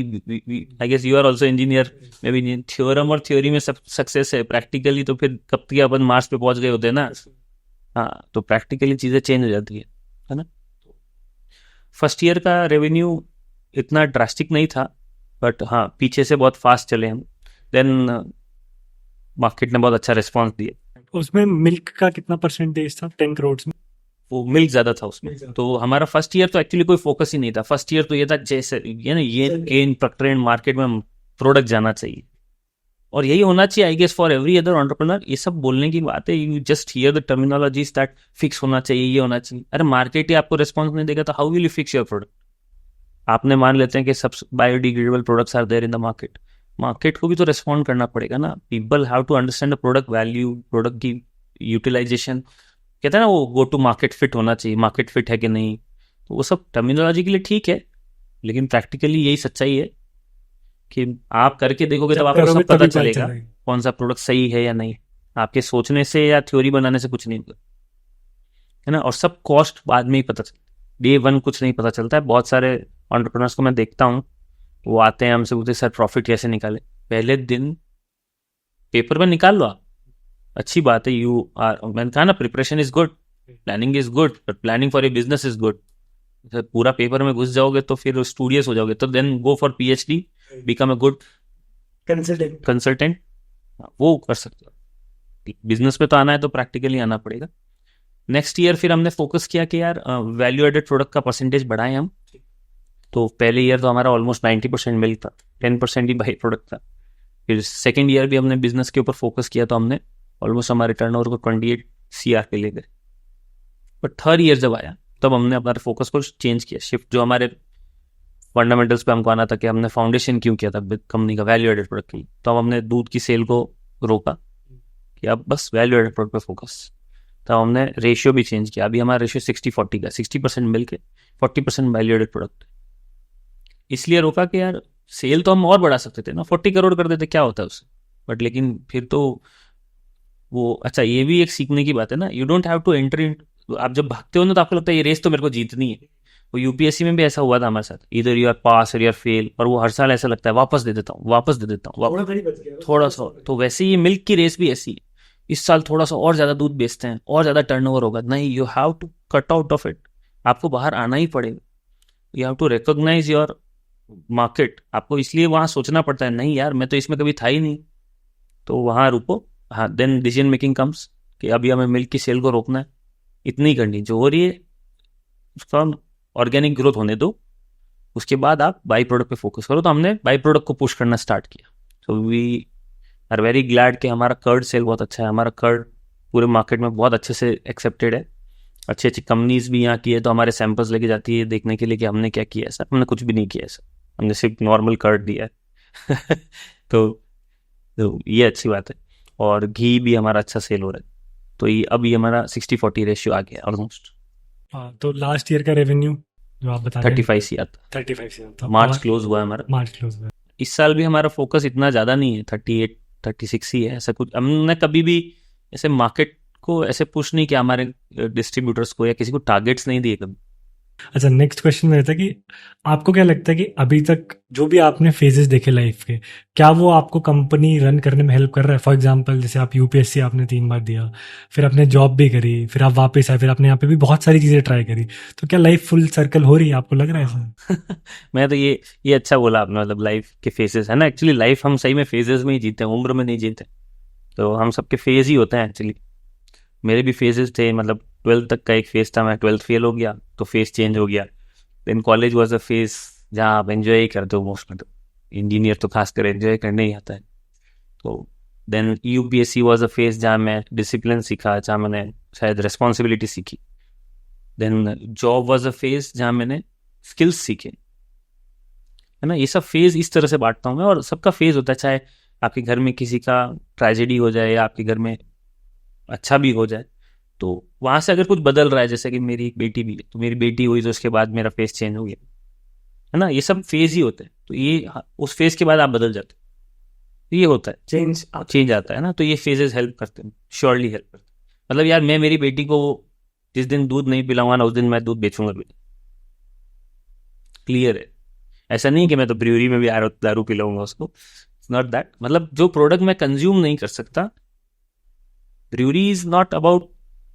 [SPEAKER 1] I guess you are also engineer, maybe theorem और थ्योरी में सब सक्सेस है, प्रैक्टिकली तो फिर कब तक अपन मार्स पे पहुंच गए होते ना। हाँ, तो प्रैक्टिकली चीज़ें चेंज हो जाती है ना। फर्स्ट ईयर का रेवेन्यू इतना ड्रास्टिक नहीं था, बट हाँ पीछे से बहुत फास्ट चले हम। देन मार्केट ने बहुत अच्छा रिस्पॉन्स दिया।
[SPEAKER 2] उसमें मिल्क का कितना परसेंटेज था 10 करोड़ में?
[SPEAKER 1] वो मिल्क ज़्यादा था उसमें, तो हमारा फर्स्ट ईयर तो एक्चुअली कोई फोकस ही नहीं था। फर्स्ट ईयर तो ये था जैसे ये ना, ये गेन प्रक्रिया मार्केट में प्रोडक्ट जाना चाहिए, और यही होना चाहिए I guess for every other entrepreneur. ये सब बोलने की बात है, you just hear the terminologies that fix होना चाहिए, ये होना चाहिए। अरे मार्केट ही आपको रिस्पॉन्स नहीं देगा तो how will you fix your product. आपने मान लेते हैं कि सब biodegradable products are there in the market, market को भी तो रिस्पॉन्ड करना पड़ेगा ना। People have to understand the product value, product की यूटिलाइजेशन, कहते हैं ना वो गो टू मार्केट फिट होना चाहिए, मार्केट फिट है कि नहीं। तो वो सब टर्मिनोलॉजी के लिए ठीक है, लेकिन प्रैक्टिकली यही सच्चाई है कि आप करके देखोगे तब आपको सब पता चलेगा कौन सा प्रोडक्ट सही है या नहीं। आपके सोचने से या थ्योरी बनाने से कुछ नहीं होगा, है ना। और सब कॉस्ट बाद में ही पता चलता है, डे वन कुछ नहीं पता चलता है। बहुत सारे एंटरप्रेन्योर्स को मैं देखता हूँ, वो आते हैं हमसे पूछते सर प्रॉफिट कैसे निकाले, पहले दिन पेपर में निकाल लो आप, अच्छी बात है, यू आर, मैंने कहा ना preparation is good, planning is good, but planning for a business is good. पूरा पेपर में घुस जाओगे तो फिर स्टूडियस हो जाओगे, तो then go for PhD, become a good consultant, वो कर सकते हो। बिजनेस में तो आना है तो प्रैक्टिकली आना पड़ेगा। नेक्स्ट ईयर फिर हमने फोकस किया कि यार वैल्यू एडेड प्रोडक्ट का परसेंटेज बढ़ाएं हम। तो पहले ईयर तो हमारा ऑलमोस्ट 90% मिल्क था, 10% ही बाई प्रोडक्ट था। फिर सेकेंड ईयर भी हमने बिजनेस के ऊपर फोकस किया, तो हमने ऑलमोस्ट हमारे टर्नओवर को 28 CR पे ले गए। बट थर्ड ईयर जब आया तब हमने अपना फोकस को चेंज किया, शिफ्ट, जो हमारे फंडामेंटल्स पे हमको आना था कि हमने फाउंडेशन क्यों किया था कंपनी का वैल्यू एडेड प्रोडक्ट की, तो अब हमने दूध की सेल को रोका कि अब बस वैल्यू एडेड प्रोडक्ट पे फोकस। तब हमने रेशियो भी चेंज किया, अभी हमारा रेशियो 60-40 का, 60% मिल्क है, 40% वैल्यू एडेड प्रोडक्ट। इसलिए रोका कि यार सेल तो हम और बढ़ा सकते थे ना, 40 करोड़ कर देते, क्या होता है उससे, बट लेकिन फिर तो वो, अच्छा ये भी एक सीखने की बात है ना, you don't have to enter in. आप जब भागते हो ना तो आपको लगता है ये रेस तो मेरे को जीतनी है। वो यूपीएससी में भी ऐसा हुआ था हमारे साथ, इधर यू आर पास और यू आर फेल, और वो हर साल ऐसा लगता है वापस दे देता हूँ, वापस दे देता हूँ, थोड़ा सा। तो वैसे ही मिल्क की रेस भी ऐसी है, इस साल थोड़ा सा और ज्यादा दूध बेचते हैं, और ज्यादा टर्नओवर होगा, नहीं, you have to cut out of it, आपको बाहर आना ही पड़ेगा। You have to recognise your market, आपको इसलिए वहां सोचना पड़ता है, नहीं यार मैं तो इसमें कभी था ही नहीं, तो वहां रुको। हाँ, देन डिसीजन मेकिंग कम्स कि अभी हमें मिल्क की सेल को रोकना है, इतनी करनी जो हो रही है उसका ऑर्गेनिक ग्रोथ होने दो, उसके बाद आप बाई प्रोडक्ट पे फोकस करो। तो हमने बाई प्रोडक्ट को पुश करना स्टार्ट किया। तो वी आर वेरी ग्लैड कि हमारा कर्ड सेल बहुत अच्छा है, हमारा कर्ड पूरे मार्केट में बहुत अच्छे से एक्सेप्टेड है, अच्छी अच्छी कंपनीज भी यहाँ की है, तो हमारे सैंपल्स लेके जाती है देखने के लिए कि हमने क्या किया है सर, हमने कुछ भी नहीं किया है सर, हमने सिर्फ नॉर्मल कर्ड दिया है तो ये अच्छी बात है। और घी भी हमारा अच्छा सेल हो रहा है, तो ये अभी हमारा 60-40 रेशियो आ गया ऑलमोस्ट।
[SPEAKER 2] हाँ, तो लास्ट ईयर का रेवेन्यू जो आप बता रहे
[SPEAKER 1] 35 CR था,
[SPEAKER 2] 35 से था,
[SPEAKER 1] मार्च क्लोज हुआ है हमारा।
[SPEAKER 2] मार्च क्लोज हुआ।
[SPEAKER 1] इस साल भी हमारा फोकस इतना ज़्यादा नहीं है, 38-36 ही है, ऐसा कुछ। हमने कभी भी ऐसे मार्केट को ऐसे पुश नहीं किया, हमारे डिस्ट्रीब्यूटर्स को या किसी को टारगेट्स नहीं दिए कभी।
[SPEAKER 2] अच्छा, नेक्स्ट क्वेश्चन मेरा था कि आपको क्या लगता है कि अभी तक जो भी आपने फेजेस देखे लाइफ के, क्या वो आपको कंपनी रन करने में हेल्प कर रहा है? फॉर एग्जांपल जैसे आप यूपीएससी आपने 3 बार दिया, फिर आपने जॉब भी करी, फिर आप वापस आए, फिर आपने यहाँ पे भी बहुत सारी चीजें ट्राई करी, तो क्या लाइफ फुल सर्कल हो रही है, आपको लग रहा है ऐसा?
[SPEAKER 1] मैं तो ये अच्छा बोला आपने, मतलब लाइफ के फेजेस है ना, एक्चुअली लाइफ हम सही में फेजेस में ही जीते हैं, उम्र में नहीं जीते, तो हम सबके फेज ही होते हैं एक्चुअली। मेरे भी फेजेस थे, मतलब 12th तक का एक फेज था, मैं 12th फेल हो गया तो फेज चेंज हो गया। Then college was a phase जहाँ आप एंजॉय ही करते हो मोस्ट, मतलब इंजीनियर तो खासकर एंजॉय करने ही आता है। तो then UPSC was a phase जहाँ मैं डिसिप्लिन सीखा, जहाँ मैंने शायद रिस्पॉन्सिबिलिटी सीखी। Then job was a phase जहाँ मैंने स्किल्स सीखे, है ना। ये सब फेज इस तरह से बांटता हूँ मैं, और सबका फेज होता है, चाहे आपके घर में किसी का ट्रेजेडी हो जाए या आपके घर में अच्छा भी हो जाए, तो वहां से अगर कुछ बदल रहा है, जैसे कि मेरी एक बेटी भी है, तो मेरी बेटी हुई तो उसके बाद मेरा फेस चेंज हो गया, है ना। ये सब फेज ही होते हैं, तो ये उस फेज के बाद आप बदल जाते हैं, तो ये होता है, चेंज आता है ना। तो ये फेजेस हेल्प करते हैं, श्योरली हेल्प करते हैं। मतलब यार मैं मेरी बेटी को जिस दिन दूध नहीं पिलाऊंगा ना, उस दिन मैं दूध बेचूंगा भी, क्लियर है। ऐसा नहीं कि मैं तो ब्रूअरी में भी दारू पिलाऊंगा उसको, नॉट दैट। मतलब जो प्रोडक्ट मैं कंज्यूम नहीं कर सकता, brewery is not about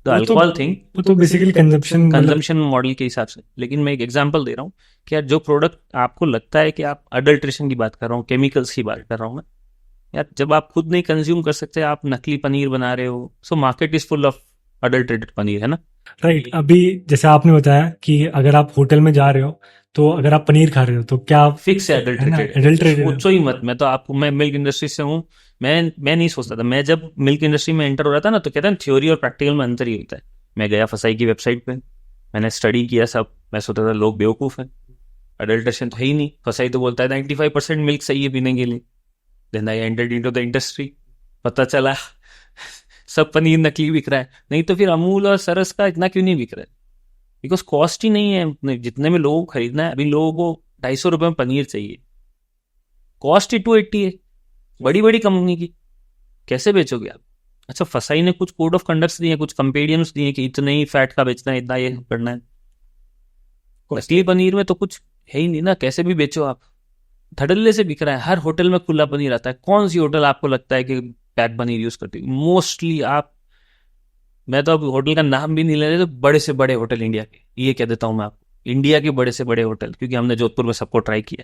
[SPEAKER 1] the alcohol thing,
[SPEAKER 2] वो तो बेसिकली
[SPEAKER 1] कंजम्पशन मॉडल के हिसाब से। लेकिन मैं एक एग्जांपल दे रहा हूँ कि यार जो प्रोडक्ट आपको लगता है कि आप अडल्ट्रेशन की बात कर रहा हूँ, केमिकल्स की बात कर रहा हूँ मैं, यार जब आप खुद नहीं कंज्यूम कर सकते, आप नकली पनीर बना रहे हो, so market is full of adulterated paneer, है ना।
[SPEAKER 2] राइट। अभी जैसे आपने बताया कि अगर आप होटल में जा रहे हो, तो अगर आप पनीर खा रहे हो तो क्या
[SPEAKER 1] फिक्स है अडल्ट्रेटेड,
[SPEAKER 2] एडल्ट्रेटेड?
[SPEAKER 1] सोचो ही मत। मैं तो आपको, मैं मिल्क इंडस्ट्री से हूँ, मैं नहीं सोचता था। मैं जब मिल्क इंडस्ट्री में एंटर हो रहा था ना, तो कहता है थ्योरी और प्रैक्टिकल में अंतर ही होता है। मैं गया फसाई की वेबसाइट पे, मैंने स्टडी किया सब, मैं सोचता था लोग बेवकूफ़ हैं, अडल्ट्रेशन तो है ही नहीं। फसाई तो बोलता है 95% मिल्क सही है पीने के लिए। Then I entered into the industry, पता चला सब पनीर नकली बिक रहा है। नहीं तो फिर अमूल और सरस का इतना क्यों नहीं बिक रहा है? बिकॉज कॉस्ट ही नहीं है जितने में लोगों को खरीदना है। अभी लोगों को 250 रुपये में पनीर चाहिए, कॉस्ट ही 280 है बड़ी बड़ी कंपनी की, कैसे बेचोगे आप? अच्छा, फसाई ने कुछ कोड ऑफ कंडक्ट्स दिए, कुछ कंपेडियम्स दिए कि इतने ही फैट का बेचना है, इतना ये करना है। असली पनीर में तो कुछ है ही नहीं ना, कैसे भी बेचो आप। धड़ल्ले से बिक रहा है, हर होटल में खुला पनीर आता है। कौन सी होटल आपको लगता है कि पैक पनीर यूज करते हैं मोस्टली। आप, मैं तो अब होटल का नाम भी नहीं ले रहे, तो बड़े से बड़े होटल इंडिया के, ये कह देता हूँ मैं आपको, इंडिया के बड़े से बड़े होटल, क्योंकि हमने जोधपुर में सबको ट्राई किया।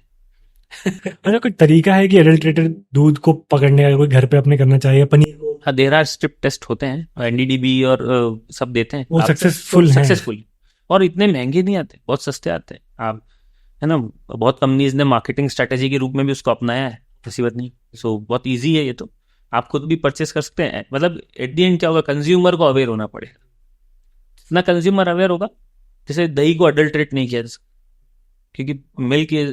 [SPEAKER 2] अच्छा, कोई तरीका है कि एडल्ट्रेटेड दूध को पकड़ने का, कोई घर पे अपने करना चाहिए पनीर को?
[SPEAKER 1] हाँ, देर आर स्ट्रिक्ट टेस्ट होते हैं, एनडीडीबी और सब देते हैं।
[SPEAKER 2] वो
[SPEAKER 1] आप
[SPEAKER 2] सक्सेसफुल है?
[SPEAKER 1] सक्सेसफुल, और इतने महंगे नहीं आते, बहुत सस्ते आते हैं। आप, है ना, बहुत कंपनीज ने मार्केटिंग स्ट्रेटेजी के रूप में भी उसको अपनाया है, ऐसी बात नहीं। सो बहुत इजी है ये तो, आप खुद भी परचेस कर सकते हैं। मतलब एट दी एंड क्या होगा, कंज्यूमर को अवेयर होना पड़ेगा। जितना कंज्यूमर अवेयर होगा, जैसे दही को अडल्ट्रेट नहीं किया जा सकता, क्योंकि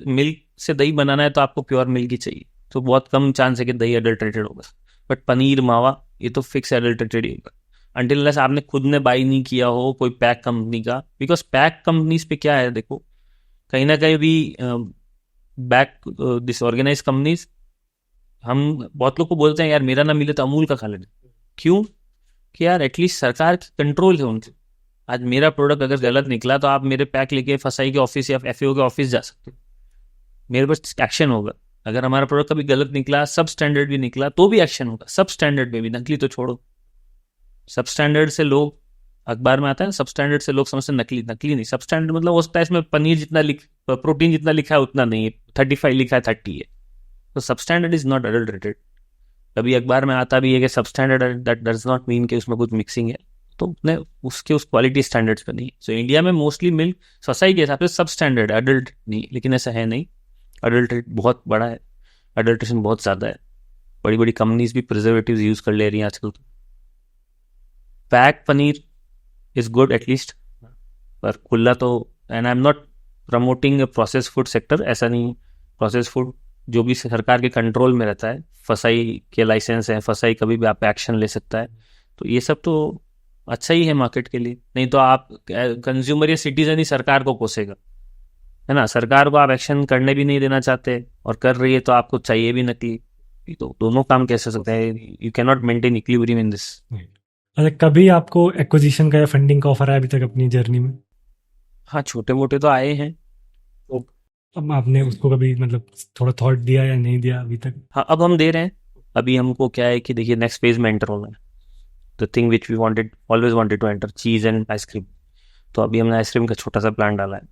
[SPEAKER 1] मिल्क से दही बनाना है तो आपको प्योर मिल्क ही चाहिए, तो बहुत कम चांस है कि दही अडल्ट्रेटेड होगा। बट पनीर, मावा, ये तो फिक्स एडल्ट्रेटेड ही होगा, अंटिल अनलेस आपने खुद ने बाई नहीं किया हो कोई पैक कंपनी का। बिकॉज पैक कंपनीज पे क्या है, देखो, कहीं ना कहीं भी बैक डिसऑर्गेनाइज कंपनीज, हम बहुत लोग को बोलते हैं यार मेरा ना मिले तो अमूल का खा लेना। क्यों? कि यार एटलीस्ट सरकार की कंट्रोल है उनके। आज मेरा प्रोडक्ट अगर गलत निकला तो आप मेरे पैक लेके फसाई के ऑफिस या एफएओ के ऑफिस जा सकते हो, मेरे पास एक्शन होगा। अगर हमारा प्रोडक्ट कभी गलत निकला, सब स्टैंडर्ड भी निकला, तो भी एक्शन होगा। सब स्टैंडर्ड में भी, नकली तो छोड़ो, सब स्टैंडर्ड से लोग, अखबार में आता है ना, सब स्टैंडर्ड से लोग समझते हैं नकली। नकली नहीं, सब स्टैंडर्ड मतलब हो सकता है इसमें पनीर जितना प्रोटीन जितना लिखा है उतना नहीं है, 35 लिखा है 30 है, तो सब स्टैंडर्ड इज नॉट अडल्ट्रेटेड। कभी अखबार में आता भी है कि सब standard, that does not mean कि उसमें कुछ मिक्सिंग है, तो उतने उसके उस क्वालिटी स्टैंडर्ड्स पे नहीं। सो इंडिया में मोस्टली मिल्क सोसाइटी के हिसाब से सब स्टैंडर्ड है, अडल्ट नहीं, लेकिन ऐसा है नहीं। अडल्ट्रेट बहुत बड़ा है, अडल्ट्रेशन बहुत ज़्यादा है, बड़ी बड़ी कंपनीज भी प्रिजर्वेटिव्स यूज कर ले रही हैं आजकल। तो pack paneer is good at least, पर खुला तो, and I am not promoting process food sector, ऐसा नहीं। प्रोसेस फूड जो भी सरकार के कंट्रोल में रहता है, फसाई के लाइसेंस है, फसाई कभी भी आप एक्शन ले सकता है, तो ये सब तो अच्छा ही है मार्केट के लिए। नहीं तो आप कंज्यूमर या सिटीजन ही सरकार को कोसेगा, है ना। सरकार को आप एक्शन करने भी नहीं देना चाहते, और कर रही है तो आपको चाहिए भी नकली, तो दोनों काम कैसे सकते हैं? You can not maintain equilibrium in this.
[SPEAKER 2] अच्छा, कभी आपको एक्विजिशन का या फंडिंग का ऑफर आया अभी तक अपनी जर्नी में?
[SPEAKER 1] हाँ, छोटे मोटे तो आए हैं।
[SPEAKER 2] तो अब आपने उसको कभी मतलब थोड़ा थॉट दिया या नहीं दिया अभी तक?
[SPEAKER 1] हाँ, अब हम दे रहे हैं। अभी हमको क्या है कि देखिए, नेक्स्ट फेज में एंटर होना है। The thing which we wanted, always wanted to enter, cheese and ice cream. तो अभी हमने आइसक्रीम का छोटा सा प्लान डाला है।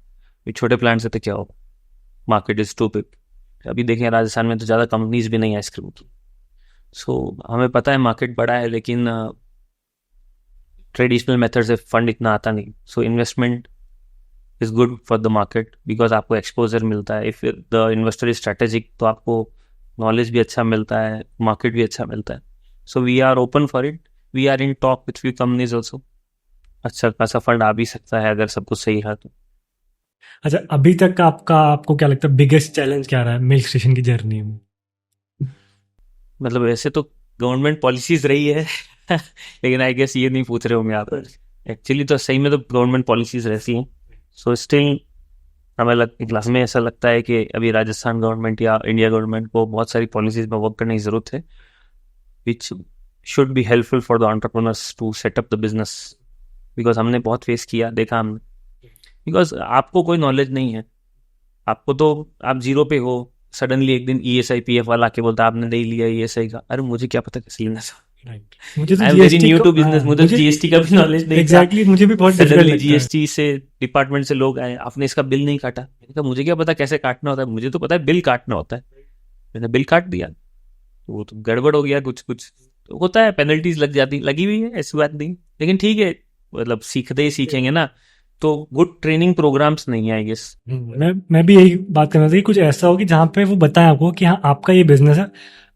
[SPEAKER 1] ये छोटे प्लान से तो क्या होगा, मार्केट इज टू बिग। अभी देखें राजस्थान में तो ज़्यादा कंपनीज भी नहीं है आइसक्रीम की। सो हमें पता है मार्केट बड़ा है, लेकिन ट्रेडिशनल मेथड से फंड इतना आता नहीं। So investment is good for the market, because आपको एक्सपोजर मिलता है। If the investor is strategic, तो आपको नॉलेज भी अच्छा मिलता है, मार्केट भी अच्छा मिलता है। So we are open for it, we are in talk with few companies also. अच्छा खासा फंड आ भी सकता है अगर सब कुछ सही रहा तो।
[SPEAKER 2] अच्छा, अभी तक का आपका, आपको क्या लगता है बिगेस्ट चैलेंज क्या रहा है मिल्क स्टेशन की जर्नी में?
[SPEAKER 1] मतलब वैसे तो गवर्नमेंट पॉलिसीज रही है लेकिन आई गेस ये नहीं पूछ रहे होंगे आप। एक्चुअली तो सही में तो गवर्नमेंट पॉलिसीज रहती हैं। सो स्टिल हमें क्लास में ऐसा लगता है कि अभी राजस्थान गवर्नमेंट या इंडिया गवर्नमेंट को बहुत सारी पॉलिसीज पर वर्क करने की जरूरत है, which should be helpful for the entrepreneurs to set up the business. Because हमने बहुत फेस किया, देखा हमने। बिकॉज आपको कोई नॉलेज नहीं है, आपको तो, आप जीरो पे हो, सडनली एक दिन ESI PF वाला आके बोलता है आपने नहीं लिया ESI का। अरे मुझे क्या पता कैसे लेना था,
[SPEAKER 2] मुझे तो
[SPEAKER 1] I am very
[SPEAKER 2] GST
[SPEAKER 1] new to business, मुझे जीएसटी का भी नॉलेज नहीं था।
[SPEAKER 2] एग्जैक्टली, मुझे भी बहुत डिफिकल्ट
[SPEAKER 1] सडनली
[SPEAKER 2] लगता है।
[SPEAKER 1] जीएसटी से डिपार्टमेंट से लोग आए, आपने इसका बिल नहीं काटा। मैंने कहा मुझे क्या पता कैसे काटना होता है, मुझे तो पता है बिल काटना होता है। मैंने बिल काट दिया, तो वो तो गड़बड़ हो गया। कुछ कुछ तो होता है, पेनल्टीज लग जाती, लगी हुई है, ऐसी बात नहीं। लेकिन ठीक है, मतलब सीखते ही सीखेंगे ना। तो गुड ट्रेनिंग प्रोग्राम्स नहीं है आई गेस।
[SPEAKER 2] मैं भी यही बात करना था कि कुछ ऐसा हो कि जहाँ पे वो बताएं आपको कि हाँ आपका ये बिजनेस है,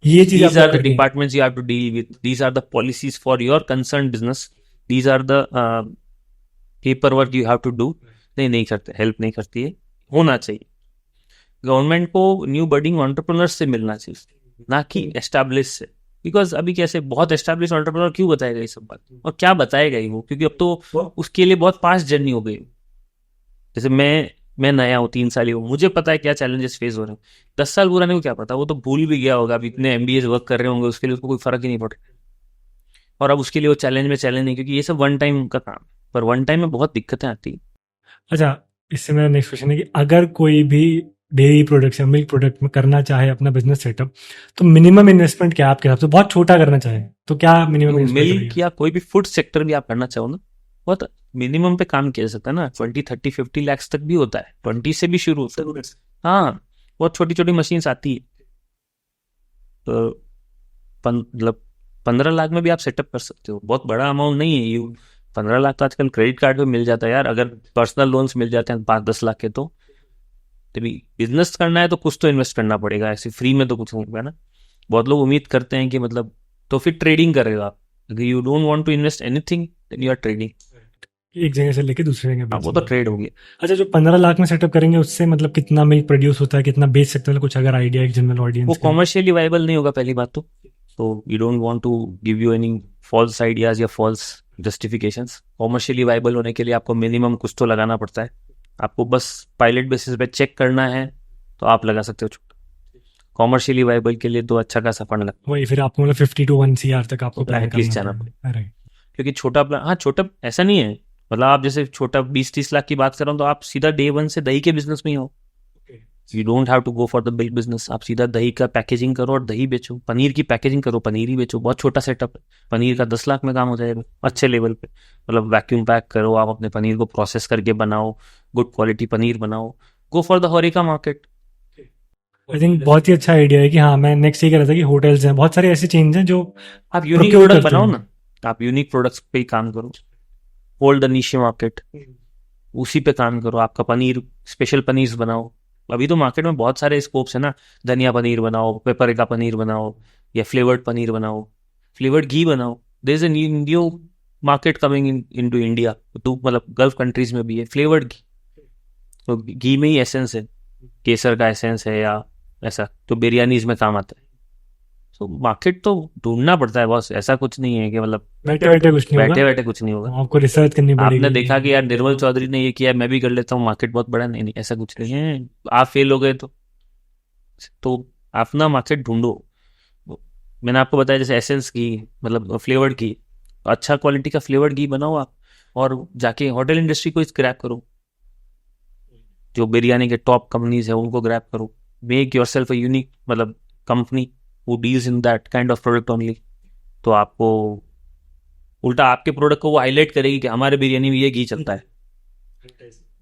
[SPEAKER 2] ये चीज
[SPEAKER 1] These
[SPEAKER 2] आपको
[SPEAKER 1] are the
[SPEAKER 2] करनी है।
[SPEAKER 1] departments you have to deal with. These are the policies for your concerned business. These are the paperwork you have to do. नहीं करते, हेल्प नहीं करती है। होना चाहिए, गवर्नमेंट को न्यू बर्डिंग एंटरप्रेन्योर्स से मिलना चाहिए, ना कि एस्टैब्लिश से। बिकॉज अभी कैसे बहुत एस्टैब्लिश एंटरप्रेन्योर क्यों बताएगा ये सब बात, और क्या बताएगा ही वो, क्योंकि अब तो उसके लिए बहुत पास्ट जर्नी हो गई। जैसे मैं नया हूँ, 3 साल ही हूँ, मुझे पता है क्या चैलेंजेस फेस हो रहे हैं। 10 साल पुराने को क्या पता, वो तो भूल भी गया होगा। अभी इतने MBAs वर्क कर रहे होंगे, उसके लिए उसको कोई फर्क ही नहीं पड़ रहा। और अब उसके लिए वो चैलेंज में चैलेंज नहीं, क्योंकि ये सब वन टाइम का काम, पर वन टाइम में बहुत दिक्कतें आती हैं।
[SPEAKER 2] अच्छा, इससे मेरा नेक्स्ट क्वेश्चन है कि अगर कोई भी डेयरी प्रोडक्ट्स या मिल्क प्रोडक्ट में करना चाहे अपना बिजनेस सेटअप, तो मिनिमम इन्वेस्टमेंट क्या है आपके हिसाब से? बहुत छोटा करना चाहे तो क्या मिनिमम इन्वेस्टमेंट
[SPEAKER 1] मिल्क
[SPEAKER 2] रहेगा?
[SPEAKER 1] या कोई भी फूड सेक्टर भी आप करना चाहो ना, बहुत मिनिमम पे काम किया जा सकता है ना, 20 30 50 लैक्स तक भी होता है, 20 से भी शुरू होता है। हाँ, बहुत छोटी छोटी मशीन्स आती है, तो मतलब 15 लाख में भी आप सेटअप कर सकते हो, बहुत बड़ा अमाउंट नहीं है यू। 15 लाख तो आजकल क्रेडिट कार्ड पे मिल जाता है यार, अगर पर्सनल लोन्स मिल जाते हैं 5 10 लाख के, तो तभी बिजनेस करना है तो कुछ तो इन्वेस्ट करना पड़ेगा, ऐसे फ्री में तो कुछ नहीं होगा ना। बहुत लोग उम्मीद करते हैं कि मतलब, तो फिर ट्रेडिंग करेगा आप, अगर you don't want to invest anything then you are trading.
[SPEAKER 2] एक जगह से लेके दूसरी जगह
[SPEAKER 1] हाँ, वो
[SPEAKER 2] बेचना।
[SPEAKER 1] तो ट्रेड हो गया।
[SPEAKER 2] अच्छा, जो 15 लाख में सेटअप करेंगे उससे मतलब कितना मिल्क प्रोड्यूस होता है, कितना बेच सकते हैं, कुछ अगर आइडिया एक जनरल
[SPEAKER 1] वो
[SPEAKER 2] ऑडियंस के लिए?
[SPEAKER 1] कॉमर्शियली वाइबल नहीं होगा पहली बात तो you don't want to give you any false ideas या फॉल्स जस्टिफिकेशंस। कॉमर्शियली वाइबल होने के लिए आपको मिनिमम कुछ तो लगाना पड़ता है, आपको बस पायलट बेसिस पे चेक करना है तो आप लगा सकते हो। कॉमर्शियली वाइबल के लिए तो अच्छा खासा फंड लगता
[SPEAKER 2] वही फिर आपको मतलब 50 to 1 CR तक आपको
[SPEAKER 1] है,
[SPEAKER 2] प्लान
[SPEAKER 1] एटलीस्ट
[SPEAKER 2] करना
[SPEAKER 1] जाना
[SPEAKER 2] पड़ेगा, राइट?
[SPEAKER 1] क्योंकि छोटा प्लान, हाँ छोटा ऐसा नहीं है, मतलब आप जैसे छोटा 20 30 लाख की बात कर रहा हूँ तो आप सीधा डे वन से दही के बिजनेस में ही हो। You don't have to go for the big business, आप सीधा दही का पैकेजिंग करो और दही बेचो, पनीर की पैकेजिंग करो, पनीर ही बेचो, बहुत छोटा सेटअप है। पनीर का 10 लाख में काम हो जाएगा अच्छे लेवल पे, मतलब वैक्यूम पैक करो, आप अपने पनीर को प्रोसेस करके बनाओ, गुड क्वालिटी पनीर बनाओ, गो for the होरेका market.
[SPEAKER 2] I think बहुत ही अच्छा आइडिया है कि हाँ, मैं नेक्स्ट ये कह रहा था कि होटल्स हैं, बहुत सारे ऐसे चेन्स हैं जो
[SPEAKER 1] आप यूनिक
[SPEAKER 2] प्रोक्योर
[SPEAKER 1] प्रोडक्ट
[SPEAKER 2] करते
[SPEAKER 1] बनाओ
[SPEAKER 2] हैं।
[SPEAKER 1] ना, आप यूनिक प्रोडक्ट्स पे ही काम करो, होल्ड द नीश मार्केट, उसी पे काम करो, आपका पनीर स्पेशल पनीर बनाओ। अभी तो मार्केट में बहुत सारे स्कोप्स है ना, धनिया पनीर बनाओ, पेपर का पनीर बनाओ, या फ्लेवर्ड पनीर बनाओ, फ्लेवर्ड घी बनाओ। There is a new market coming in to India, तो मतलब गल्फ कंट्रीज में भी है फ्लेवर्ड घी, तो घी में ही एसेंस है, केसर का एसेंस है या ऐसा, तो बिरयानीज में काम आता है। तो मार्केट तो ढूंढना पड़ता है बॉस, ऐसा कुछ नहीं है कि मतलब
[SPEAKER 2] बैठे बैठे कुछ नहीं होगा,
[SPEAKER 1] बैठे बैठे कुछ नहीं होगा।
[SPEAKER 2] आपको रिसर्च करनी
[SPEAKER 1] आपने
[SPEAKER 2] पड़ेगी।
[SPEAKER 1] देखा कि यार निर्मल चौधरी ने ये किया, मैं भी कर लेता हूँ, मार्केट बहुत बड़ा, नहीं नहीं ऐसा कुछ नहीं है। आप फेल हो गए तो अपना मार्केट ढूंढो। मैंने आपको बताया जैसे एसेंस घी, मतलब फ्लेवर्ड घी, अच्छा क्वालिटी का फ्लेवर्ड घी बनाओ आप, और जाके होटल इंडस्ट्री को स्क्रैप करो, जो बिरयानी के टॉप कंपनीज है उनको ग्रैब करो, make your self a unique मतलब company who deals in that kind of product only. तो आपको उल्टा आपके प्रोडक्ट को वो हाईलाइट करेगी कि हमारे बिरयानी में ये घी चलता है,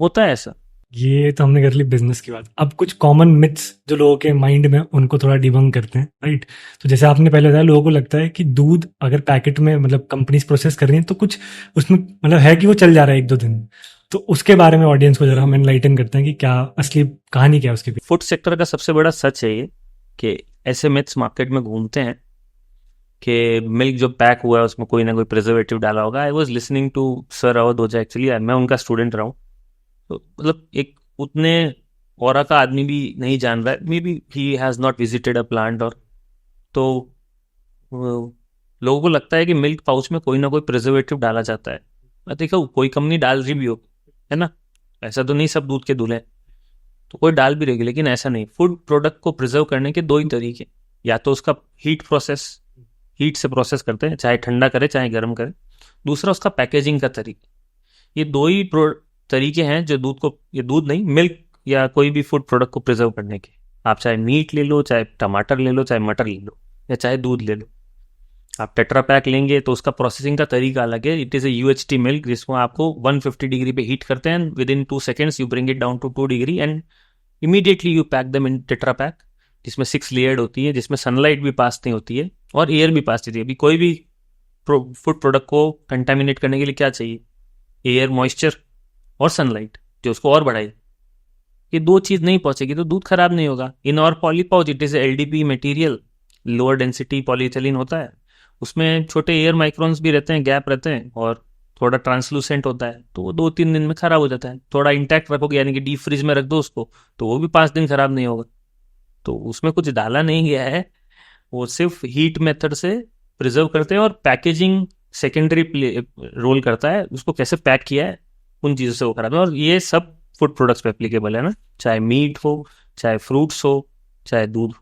[SPEAKER 1] होता है ऐसा।
[SPEAKER 2] ये तो हमने कर ली बिजनेस की बात। अब कुछ कॉमन मिथ्स जो लोगों के माइंड में, उनको थोड़ा डिबंक करते हैं, राइट? तो जैसे आपने पहले बताया, लोगों को लगता है कि दूध अगर पैकेट में मतलब कंपनीज प्रोसेस कर रही हैं तो कुछ उसमें मतलब है कि वो चल जा रहा है 1 2 दिन। तो उसके बारे में ऑडियंस को जरा हम एनलाइटन करते हैं कि क्या असली कहानी क्या है उसके पीछे।
[SPEAKER 1] फूड सेक्टर का सबसे बड़ा सच है ये, कि ऐसे मिथ्स मार्केट में घूमते हैं कि मिल्क जो पैक हुआ है उसमें कोई ना कोई प्रिजर्वेटिव डाला होगा। I was listening to sir Avadh Ojha, actually मैं उनका स्टूडेंट रहा हूँ, तो मतलब एक उतने औरा का आदमी भी नहीं जान रहा है, may be he has not visited a plant, और तो लोगों को लगता है कि मिल्क पाउच में कोई ना कोई प्रिजर्वेटिव डाला जाता है। मैं देखा कोई कंपनी डाल रही भी हो, है ना, ऐसा तो नहीं सब दूध के दूल्हे, तो कोई डाल भी रहेगी, लेकिन ऐसा नहीं। फूड प्रोडक्ट को प्रिजर्व करने के दो ही तरीके, या तो उसका हीट से प्रोसेस करते हैं, चाहे ठंडा करे चाहे गर्म करे, दूसरा उसका पैकेजिंग का तरीका। ये दो ही तरीके हैं जो दूध को, ये दूध नहीं, मिल्क या कोई भी फूड प्रोडक्ट को प्रिजर्व करने के। आप चाहे मीट ले लो, चाहे टमाटर ले लो, चाहे मटर ले लो, या चाहे दूध ले लो। आप टेट्रा पैक लेंगे तो उसका प्रोसेसिंग का तरीका अलग है। It is a UHT milk, जिसको आपको 150 डिग्री पे हीट करते हैं, within 2 seconds you bring it down to 2 degree and immediately you pack them in Tetra pack, जिसमें 6 लेयर्ड होती है, जिसमें सनलाइट भी पास नहीं होती है और एयर भी पास नहीं होती है। अभी कोई भी फूड प्रोडक्ट को कंटेमिनेट करने के लिए क्या चाहिए? एयर, मॉइस्चर और सनलाइट, जो उसको और बढ़ाए। ये दो चीज नहीं पहुंचेगी तो दूध खराब नहीं होगा। इन और polypouch, it is LDP material, lower density polyethylene होता है, उसमें छोटे एयर माइक्रोन्स भी रहते हैं, गैप रहते हैं, और थोड़ा ट्रांसलूसेंट होता है, तो वो 2 3 दिन में खराब हो जाता है। थोड़ा इंटैक्ट रखोगे, यानी कि डीप फ्रीज में रख दो उसको, तो वो भी 5 दिन खराब नहीं होगा। तो उसमें कुछ डाला नहीं गया है, वो सिर्फ हीट मेथड से प्रिजर्व करते हैं, और पैकेजिंग सेकेंडरी रोल करता है, उसको कैसे पैक किया है उन चीज़ों से वो खराब है। और ये सब फूड प्रोडक्ट्स पे एप्लीकेबल है ना, चाहे मीट हो, चाहे फ्रूट्स हो, चाहे दूध।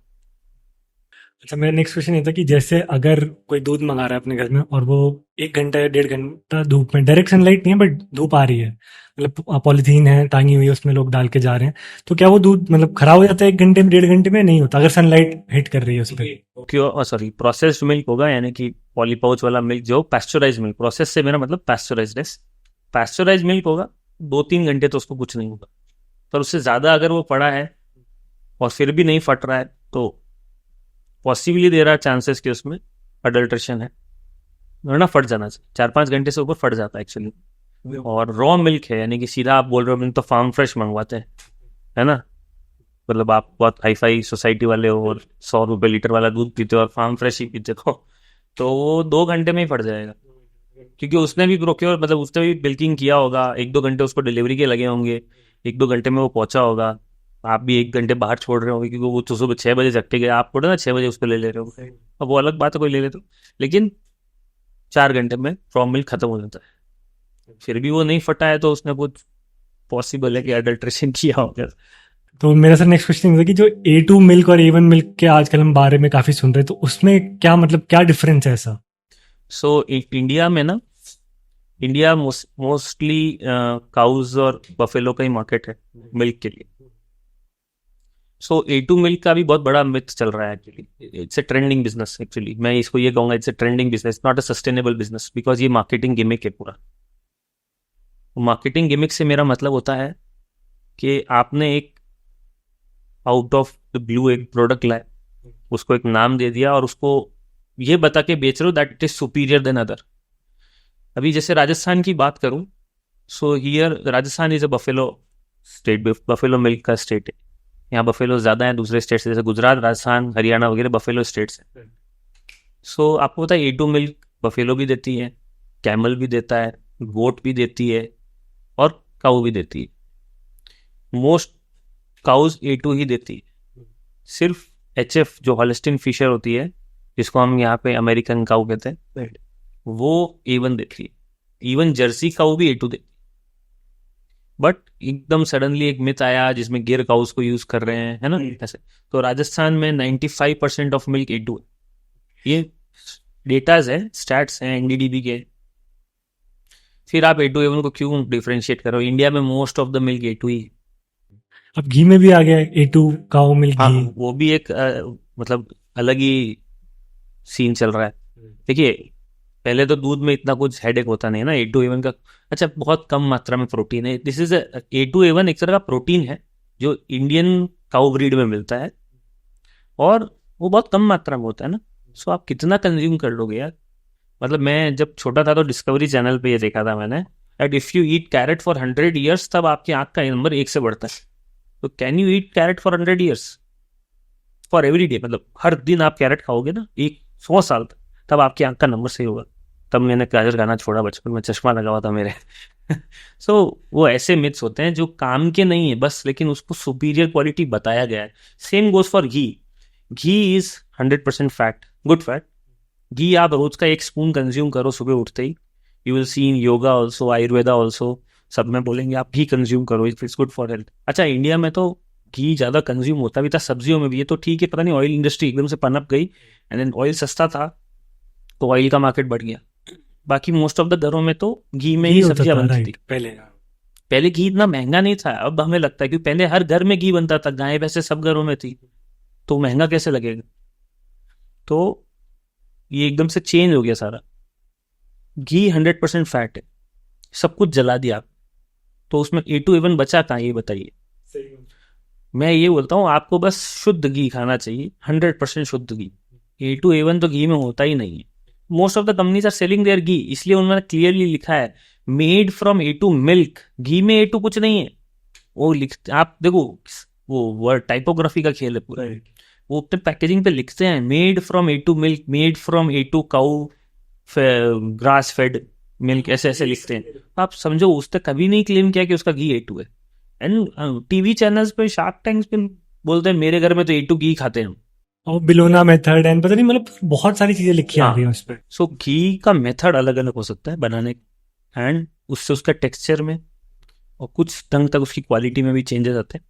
[SPEAKER 2] अच्छा, मेरा नेक्स्ट क्वेश्चन ये था कि जैसे अगर कोई दूध मंगा रहा है अपने घर में और वो 1 घंटा या 1.5 घंटा धूप में, डायरेक्ट सनलाइट नहीं है बट धूप आ रही है, मतलब पॉलिथीन है टांगी हुई है, उसमें लोग डाल के जा रहे हैं, तो क्या वो दूध मतलब खराब हो जाता है 1 घंटे में, 1.5 घंटे में? नहीं होता अगर सनलाइट हिट कर रही है उस पर?
[SPEAKER 1] क्यों, सॉरी, प्रोसेस्ड मिल्क होगा, यानी कि पॉलीपाउच वाला मिल्क जो पैस्चराइज मिल्क, प्रोसेस से मेरा मतलब पैस्चराइज्ड, पैस्चराइज मिल्क होगा 2-3 घंटे तो उसको कुछ नहीं होगा। पर उससे ज़्यादा अगर वो पड़ा है और फिर भी नहीं फट रहा है तो पॉसिबली दे रहा है चांसेस कि उसमें अडल्ट्रेशन है, वरना फट जाना चाहिए। 4-5 घंटे से ऊपर फट जाता है एक्चुअली। और रॉ मिल्क है, यानी कि सीधा आप बोल रहे हो मैंने तो फार्म फ्रेश मंगवाते हैं, है ना, मतलब आप बहुत हाई फाई सोसाइटी वाले हो और 100 रुपये लीटर वाला दूध पीते हो और फार्म फ्रेश ही पीते हो, तो वो 2 घंटे में ही फट जाएगा। क्योंकि उसने भी प्रोक्योर, मतलब उसने भी बिल्किंग किया होगा, 1-2 घंटे उसको डिलीवरी के लगे होंगे, 1-2 घंटे में वो पहुंचा होगा। आप भी 1 घंटे बाहर छोड़ रहे होंगे क्योंकि वो तो सुबह 6 बजे जग के गया, आप थोड़ा ना 6 बजे उसको ले रहे हो। अब वो अलग बात है, कोई ले लेते हो, लेकिन 4 घंटे में रॉ मिल्क खत्म हो जाता है। फिर भी वो नहीं फटा है तो उसने कुछ पॉसिबल है कि अडल्ट्रेशन किया होगा।
[SPEAKER 2] तो मेरा सर नेक्स्ट क्वेश्चन था कि जो A2 मिल्क और A1 मिल्क के आजकल हम बारे में काफी सुन रहे हैं, तो उसमें क्या मतलब क्या डिफरेंस है ऐसा?
[SPEAKER 1] सो इंडिया में ना, इंडिया मोस्टली काउज और बफेलो का ही मार्केट है मिल्क के लिए। सो A2 मिल्क का भी बहुत बड़ा मिथ चल रहा है actually. It's a trending business, actually मैं इसको ये कहूंगा, it's a trending business, not a sustainable business, because ये मार्केटिंग गिमिक है पूरा। मार्केटिंग गिमिक से मेरा मतलब होता है कि आपने एक आउट ऑफ द ब्लू एक प्रोडक्ट लाए, उसको एक नाम दे दिया और उसको ये बता के बेच रहे हो that it is superior than other. अभी जैसे राजस्थान की बात करूं, so here Rajasthan is a buffalo state, buffalo milk का स्टेट है। यहाँ बफेलो ज्यादा है दूसरे स्टेट से, जैसे गुजरात, राजस्थान, हरियाणा वगैरह बफेलो स्टेट्स हैं। सो आपको पता है A2 मिल्क बफेलो भी देती है, कैमल भी देता है, गोट भी देती है और काऊ भी देती है। मोस्ट काउज A2 ही देती है। सिर्फ HF जो हॉलिस्टीन फिशर होती है, जिसको हम यहाँ पे अमेरिकन काऊ कहते हैं, वो A1 देती है। इवन जर्सी काऊ भी A2 देती है। बट एकदम सडनली एक मिथ आया जिसमें गिर काउस को यूज कर रहे हैं, है ना, ऐसे। तो राजस्थान में 95% ऑफ मिल्क A2 है। ये डेटाज है, स्टैट्स हैं NDDB के। फिर आप A2 A1 को क्यों डिफरेंशिएट करो? इंडिया में most of the milk A2 ही है।
[SPEAKER 2] अब घी में भी आ गया है A2 काऊ मिल्क
[SPEAKER 1] हाँ,
[SPEAKER 2] घी।
[SPEAKER 1] वो भी एक मतलब अलग ही सीन चल रहा है। देखिए, पहले तो दूध में इतना कुछ हेडेक होता नहीं है ना A2 A1 का। अच्छा, बहुत कम मात्रा में प्रोटीन है, दिस इज A2 A1 एक तरह का प्रोटीन है जो इंडियन काउ ब्रीड में मिलता है और वो बहुत कम मात्रा में होता है ना। सो आप कितना कंज्यूम कर लोगे यार? मतलब मैं जब छोटा था तो डिस्कवरी चैनल पे ये देखा था मैंने, that if you eat carrot for 100 years तब आपकी आंख का नंबर 1 से बढ़ता है। तो can you eat carrot for 100 years for every day? मतलब हर दिन आप कैरेट खाओगे ना 100 साल तक, तब आपकी आंख का नंबर सही होगा। तब मैंने गाजर खाना छोड़ा, बचपन में चश्मा लगा हुआ था मेरे। सो वो ऐसे मिथ्स होते हैं जो काम के नहीं है बस, लेकिन उसको सुपीरियर क्वालिटी बताया गया है। Same goes for ghee. Ghee is 100% fat, good fat. घी आप रोज का 1 स्पून कंज्यूम करो सुबह उठते ही, you will see in yoga also, Ayurveda also, सब में बोलेंगे आप घी कंज्यूम करो, इट्स गुड फॉर हेल्थ। अच्छा, इंडिया में तो घी ज्यादा कंज्यूम होता भी था, सब्जियों में भी। ये तो ठीक है, पता नहीं ऑयल इंडस्ट्री एकदम से पनप गई एंड देन ऑयल सस्ता था तो ऑयल का मार्केट बढ़ गया। बाकी मोस्ट ऑफ द घरों में तो घी में
[SPEAKER 2] घी
[SPEAKER 1] ही
[SPEAKER 2] होता
[SPEAKER 1] सब्जियां
[SPEAKER 2] था
[SPEAKER 1] बनती थी।
[SPEAKER 2] राइट पहले।
[SPEAKER 1] पहले घी इतना महंगा नहीं था, अब हमें लगता है कि पहले हर घर में घी बनता था, गाय भैंसे सब घरों में थी, तो महंगा कैसे लगेगा? तो ये एकदम से चेंज हो गया सारा। घी 100% फैट है, सब कुछ जला दिया आप, तो उसमें A2 A1 बचा कहाँ, ये बताइए। मैं ये बोलता हूँ आपको बस शुद्ध घी खाना चाहिए, 100% शुद्ध घी। A2 A1 तो घी में होता ही नहीं है। Most of the companies are selling their ghee, इसलिए उन्होंने क्लियरली लिखा है मेड फ्रॉम A2 मिल्क। घी में A2 कुछ नहीं है। वो लिखते, आप देखो, वो वर्ड टाइपोग्राफी का खेल है पूरा। वो अपने पैकेजिंग पे लिखते हैं made from A2 milk, made from A2 cow grass fed milk, ऐसे ऐसे लिखते हैं। तो आप समझो, उसने कभी नहीं क्लेम किया कि उसका घी A2 है। एंड टीवी चैनल्स पे, शार्क टैंक्स पे बोलते हैं मेरे घर में तो A2 घी खाते हैं हम।
[SPEAKER 2] और बिलोना मेथड एंड पता नहीं, मतलब बहुत सारी चीजें लिखी आ रही हैं उस पर।
[SPEAKER 1] सो घी का मेथड अलग अलग हो सकता है बनाने का, एंड उससे उसका टेक्सचर में और कुछ ढंग तक उसकी क्वालिटी में भी चेंजेस आते हैं।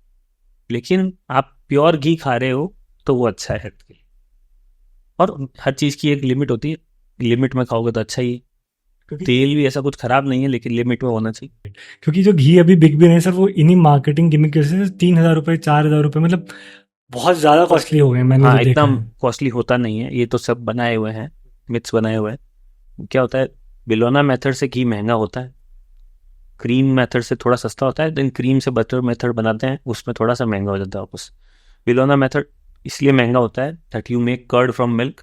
[SPEAKER 1] लेकिन आप प्योर घी खा रहे हो तो वो अच्छा है हेल्थ के लिए। और हर चीज़ की एक लिमिट होती है, लिमिट में खाओगे तो अच्छा ही है।
[SPEAKER 2] क्योंकि
[SPEAKER 1] तेल भी ऐसा कुछ खराब नहीं है, लेकिन लिमिट में होना चाहिए।
[SPEAKER 2] क्योंकि जो घी अभी बिक भी रहे हैं सर, वो इन्हीं मार्केटिंग गिमिक की वजह से 3,000 रुपये 4,000 रुपये, मतलब बहुत ज्यादा कॉस्टली हो गए हैं, मैंने
[SPEAKER 1] हाँ,
[SPEAKER 2] जो
[SPEAKER 1] इतना
[SPEAKER 2] देखा है।
[SPEAKER 1] कॉस्टली होता नहीं है, ये तो सब बनाए हुए हैं, मिथ्स बनाए हुए हैं। क्या होता है, बिलोना मेथड से घी महंगा होता है, क्रीम मेथड से थोड़ा सस्ता होता है, देन क्रीम से बटर मेथड बनाते हैं, उसमें थोड़ा सा महंगा हो जाता है वापस। बिलोना मेथड इसलिए महंगा होता है that you make curd from milk,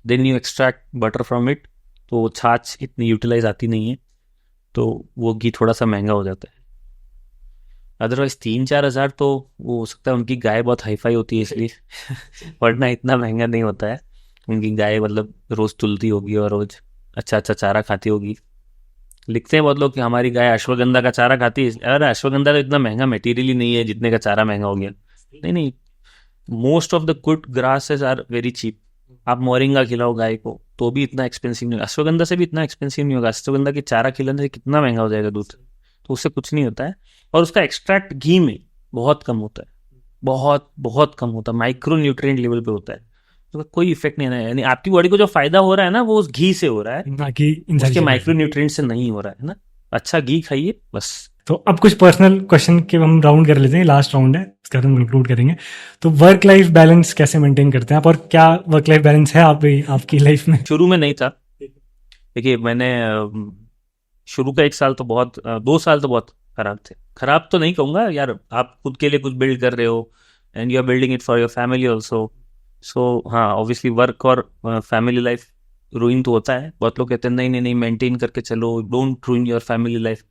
[SPEAKER 1] then you extract butter from it, तो छाछ इतनी यूटिलाइज आती नहीं है, तो वो घी थोड़ा सा महंगा हो जाता है। अदरवाइज 3-4 हज़ार तो वो हो सकता है उनकी गाय बहुत हाईफाई होती है इसलिए वरना इतना महंगा नहीं होता है। उनकी गाय मतलब रोज तुलती होगी और रोज अच्छा अच्छा चारा खाती होगी। लिखते हैं बहुत लोग कि हमारी गाय अश्वगंधा का चारा खाती है, अरे अश्वगंधा तो इतना महंगा मटेरियल ही नहीं है जितने का चारा महंगा हो गया। नहीं नहीं, most of the good grasses are very cheap. आप मोरिंगा खिलाओ गाय को तो भी इतना एक्सपेंसिव नहीं होगा, अश्वगंधा से भी इतना एक्सपेंसिव नहीं होगा। अश्वगंधा की चारा खिलाने से कितना महंगा हो जाएगा दूध, तो उससे कुछ नहीं होता है। और उसका एक्सट्रैक्ट घी में बहुत कम होता है, बहुत बहुत कम होता है, माइक्रो न्यूट्रिएंट लेवल पे होता है, तो कोई इफेक्ट नहीं है। यानी आपकी बॉडी को जो फायदा हो रहा है ना, वो उस घी से हो रहा है,
[SPEAKER 2] ना कि इन सारी
[SPEAKER 1] उसके
[SPEAKER 2] चीजों
[SPEAKER 1] माइक्रो
[SPEAKER 2] से।
[SPEAKER 1] न्यूट्रिएंट से नहीं हो रहा है ना। अच्छा घी खाइए बस।
[SPEAKER 2] तो अब कुछ पर्सनल क्वेश्चन के हम राउंड कर लेते हैं, लास्ट राउंड है, इसके बाद हम कंक्लूड करेंगे। तो वर्क लाइफ बैलेंस कैसे मेंटेन करते हैं आप, और क्या वर्क लाइफ बैलेंस है आप आपकी लाइफ में?
[SPEAKER 1] शुरू में नहीं था, देखिए मैंने शुरू का 1 साल तो बहुत 2 साल तो बहुत खराब थे। खराब तो नहीं कहूँगा यार, आप खुद के लिए कुछ बिल्ड कर रहे हो and you are building it for your family also. So हाँ, ऑब्वियसली वर्क और फैमिली लाइफ रूइन तो होता है। बहुत लोग कहते हैं नहीं नहीं नहीं, मेंटेन करके चलो, don't ruin your family life,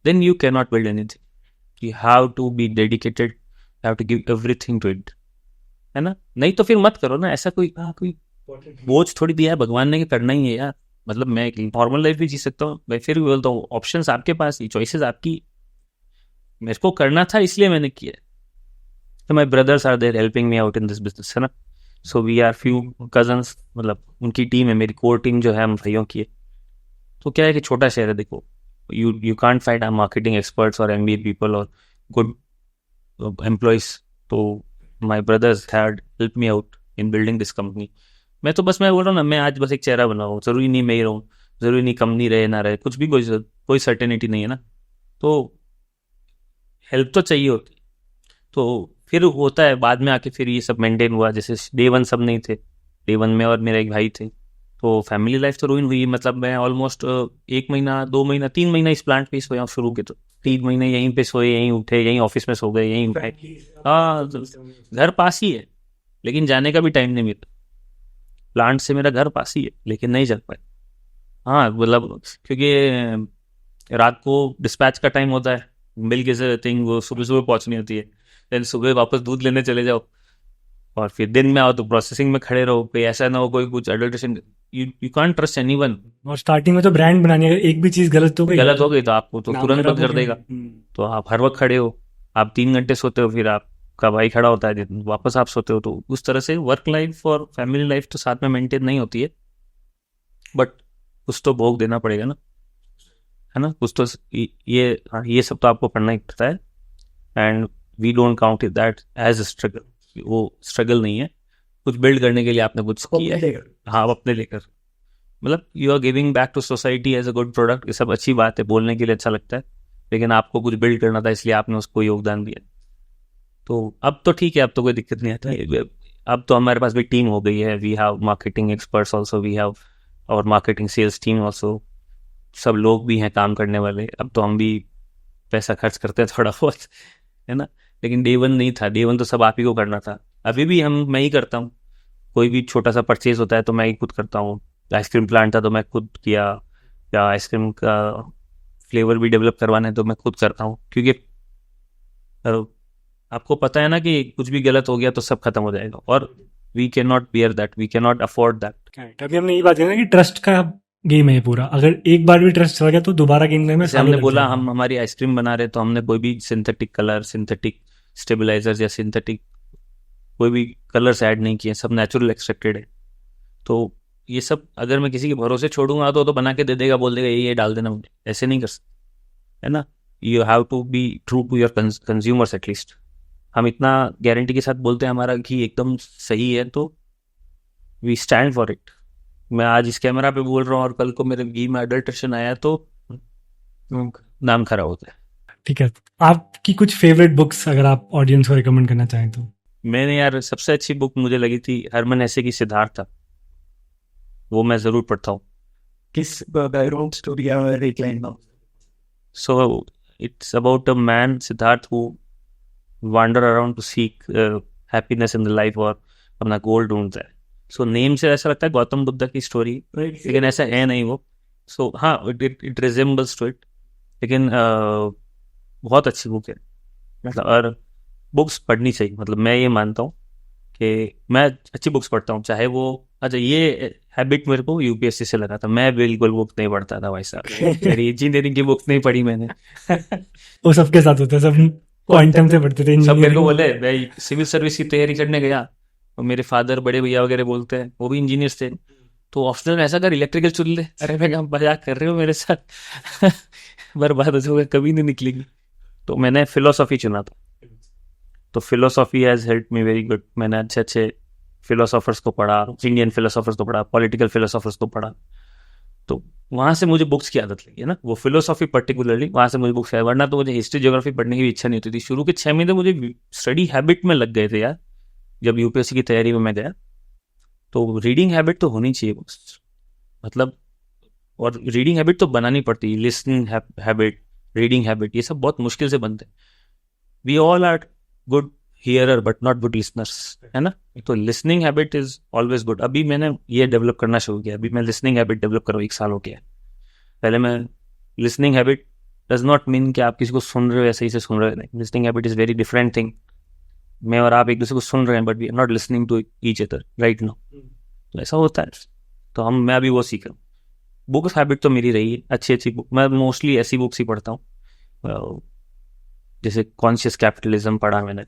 [SPEAKER 1] then you can not build anything. You have to be dedicated, have to give everything to it, है ना। नहीं तो फिर मत करो ना, ऐसा कोई बोझ थोड़ी दिया है भगवान ने कि करना ही है यार। मतलब मैं नॉर्मल लाइफ भी जी सकता हूँ, मैं फिर भी बोलता हूँ ऑप्शंस आपके पास ही, चॉइसेस आपकी। मेरे को करना था इसलिए मैंने किया। तो my brothers are there helping me out in this business, है ना। So we are few cousins, मतलब उनकी टीम है, मेरी कोर टीम जो है हम भाइयों की है। तो क्या है कि छोटा शहर है, देखो you can't find marketing experts और एमबीए पीपल और गुड एम्प्लॉयज। तो my brothers had help me out in building this company. मैं बोल रहा हूँ ना, मैं आज बस एक चेहरा बना हूँ, जरूरी नहीं मैं ही रहूँ, जरूरी नहीं कंपनी रहे ना रहे, कुछ भी कोई सर्टेनिटी नहीं है ना। तो हेल्प तो चाहिए होती। तो फिर होता है बाद में आके फिर ये सब मेंटेन हुआ। जैसे डे वन सब नहीं थे, डे वन में और मेरा एक भाई थे, तो फैमिली लाइफ तो रूइन हुई। मतलब मैं ऑलमोस्ट 1 महीना 2 महीना 3 महीना इस प्लांट पे ही सोया हूँ शुरू के, तो 3 महीने यहीं पे सोए, यहीं उठे, यहीं ऑफिस में सो गए, यहीं उठे। हाँ, घर पास ही है, लेकिन जाने का भी टाइम नहीं मिलता। प्लांट से मेरा घर पास ही है, लेकिन नहीं जा पाए। हाँ मतलब, क्योंकि रात को डिस्पैच का टाइम होता है, मिल्क इज थिंग, वो सुबह सुबह पहुंचनी होती है। देन सुबह वापस दूध लेने चले जाओ, और फिर दिन में आओ तो प्रोसेसिंग में खड़े रहो, कोई ऐसा ना हो कोई कुछ adulteration. You can't trust anyone.
[SPEAKER 2] और स्टार्टिंग में तो ब्रांड बनानी है, एक भी चीज गलत हो गई,
[SPEAKER 1] गलत हो गई तो आपको तो
[SPEAKER 2] नाम
[SPEAKER 1] तुरंत
[SPEAKER 2] खराब
[SPEAKER 1] बंद
[SPEAKER 2] हो
[SPEAKER 1] कर
[SPEAKER 2] गया।
[SPEAKER 1] देगा। तो आप हर वक्त खड़े हो, आप 3 घंटे सोते हो, फिर आपका भाई खड़ा होता है, वापस आप सोते हो। तो उस तरह से वर्क लाइफ और फैमिली लाइफ तो साथ में मेंटेन नहीं होती है, बट कुछ तो भोग देना पड़ेगा ना, है ना। कुछ तो ये सब तो आपको करना ही पड़ता है। And we don't count it that as a struggle, वो स्ट्रगल नहीं है। कुछ बिल्ड करने के लिए आपने कुछ किया है, हाँ अपने लेकर, मतलब you are giving back to society as a good product. ये सब अच्छी बात है, बोलने के लिए अच्छा लगता है, लेकिन आपको कुछ बिल्ड करना था इसलिए आपने उसको योगदान दिया। तो अब तो ठीक है, अब तो कोई दिक्कत नहीं आता है। अब तो हमारे पास भी टीम हो गई है, we have marketing experts also, we have और मार्केटिंग सेल्स टीम ऑल्सो, सब लोग भी हैं काम करने वाले। अब तो हम भी पैसा खर्च करते हैं थोड़ा बहुत, है ना। लेकिन डे वन नहीं था, डे वन तो सब आप ही को करना था। अभी भी मैं ही करता हूँ, कोई भी छोटा सा परचेज होता है तो मैं ही खुद करता हूँ। आइसक्रीम प्लांट था तो मैं खुद किया, या आइसक्रीम का फ्लेवर भी डेवलप करवाना है तो मैं खुद करता हूँ। क्योंकि आपको पता है ना कि कुछ भी गलत हो गया तो सब खत्म हो जाएगा, और we can not bear that, we can not afford that.
[SPEAKER 2] अभी हमने ये बात करी ना कि ट्रस्ट का गेम है ये पूरा, अगर एक बार भी ट्रस्ट चला गया तो दोबारा गेम करने में
[SPEAKER 1] जैसे
[SPEAKER 2] सालों
[SPEAKER 1] हमने
[SPEAKER 2] लग
[SPEAKER 1] बोला
[SPEAKER 2] जाएंगे।
[SPEAKER 1] हम हमारी आइसक्रीम बना रहे, तो हमने कोई भी सिंथेटिक कलर, सिंथेटिक स्टेबलाइजर्स या सिंथेटिक कोई भी कलर्स ऐड नहीं किए, सब नेचुरल एक्सट्रैक्टेड है। तो ये सब अगर मैं किसी के भरोसे छोड़ूंगा तो बना के दे देगा, बोल देगा ये डाल देना, मुझे ऐसे नहीं कर सकते, है ना। You have to be true to your consumers at least. हम इतना गारंटी के साथ बोलते हैं हमारा घी एकदम सही है, तो वी स्टैंड फॉर इट। मैं आज इस कैमरा पे बोल रहा हूँ और कल को मेरे घी में अडल्ट्रेशन आया तो नाम खराब होता है।
[SPEAKER 2] ठीक है, आपकी कुछ फेवरेट बुक्स अगर आप ऑडियंस को रिकमेंड करना चाहें तो।
[SPEAKER 1] मैंने यार सबसे अच्छी बुक मुझे लगी थी हरमन हेसे की सिद्धार्थ था, वो मैं जरूर पढ़ता हूँ।
[SPEAKER 3] किस बैकग्राउंड स्टोरी है recline now?
[SPEAKER 1] So it's about a man, Siddharth, who wander around to seek happiness in the life और अपना गोल ढूंढता है। So नेम से ऐसा लगता है गौतम बुद्ध की स्टोरी, लेकिन ऐसा है नहीं वो। So हाँ, it resembles to it, लेकिन बहुत अच्छी बुक है। मतलब और बुक्स पढ़नी चाहिए। मतलब मैं ये मानता हूँ कि मैं अच्छी बुक्स पढ़ता हूँ, चाहे वो अच्छा ये हैबिट मेरे को यूपीएससी से लगा था। मैं बिल्कुल बुक नहीं पढ़ता था भाई साहब, मेरी इंजीनियरिंग की बुक्स नहीं पढ़ी मैंने।
[SPEAKER 2] वो सबके साथ होता है, सब क्वांटम से पढ़ते थे
[SPEAKER 1] सब मेरे को
[SPEAKER 2] engineering।
[SPEAKER 1] बोले, मैं सिविल सर्विस की तैयारी करने गया और मेरे फादर बड़े भैया वगैरह बोलते हैं, वो भी इंजीनियर्स थे, तो ऑप्शनल में ऐसा कर इलेक्ट्रिकल चुन ले। अरे मैं कहा मजाक कर रहे हो मेरे साथ? बर्बाद हो जाओगे, कभी नहीं निकलेगी। तो मैंने फिलोसॉफी चुना था, तो philosophy has help me very good. मैंने अच्छे अच्छे फिलोसोफर्स को पढ़ा, इंडियन फिलोसोफर्स को पढ़ा, पॉलिटिकल फिलोसोफर्स को पढ़ा, तो वहां से मुझे बुक्स की आदत लगी है ना, वो फिलोसॉफी पर्टिकुलरली वहां से मुझे बुक्स है। वरना तो मुझे हिस्ट्री ज्योग्राफी पढ़ने की भी इच्छा नहीं होती थी। शुरू के 6 महीने मुझे स्टडी हैबिट में लग गए थे यार, जब यूपीएससी की तैयारी में मैं गया। तो रीडिंग हैबिट तो होनी चाहिए बुक्स, मतलब, और रीडिंग हैबिट तो बनानी पड़ती है। लिसनिंग हैबिट, रीडिंग हैबिट, ये सब बहुत मुश्किल से बनते हैं। We all are good hearer but not good listeners, है ना। तो listening habit is always good. अभी मैंने ये डेवलप करना शुरू किया, अभी मैं लिसनिंग हैबिट डेवलप कर रहा हूँ, 1 साल हो गया। पहले मैं listening habit does not mean कि आप किसी को सुन रहे हो या सही से सुन रहे हो, नहीं। Listening habit is very different thing. मैं और आप एक दूसरे को सुन रहे हैं but we are not listening to each other right now. तो ऐसा होता है। तो मैं अभी वो सीख रहा हूँ। बुक्स हैबिट तो मेरी रही है, अच्छी अच्छी बुक मैं मोस्टली ऐसी बुक्स ही पढ़ता हूँ। जैसे कॉन्शियस कैपिटलिज्म पढ़ा मैंने,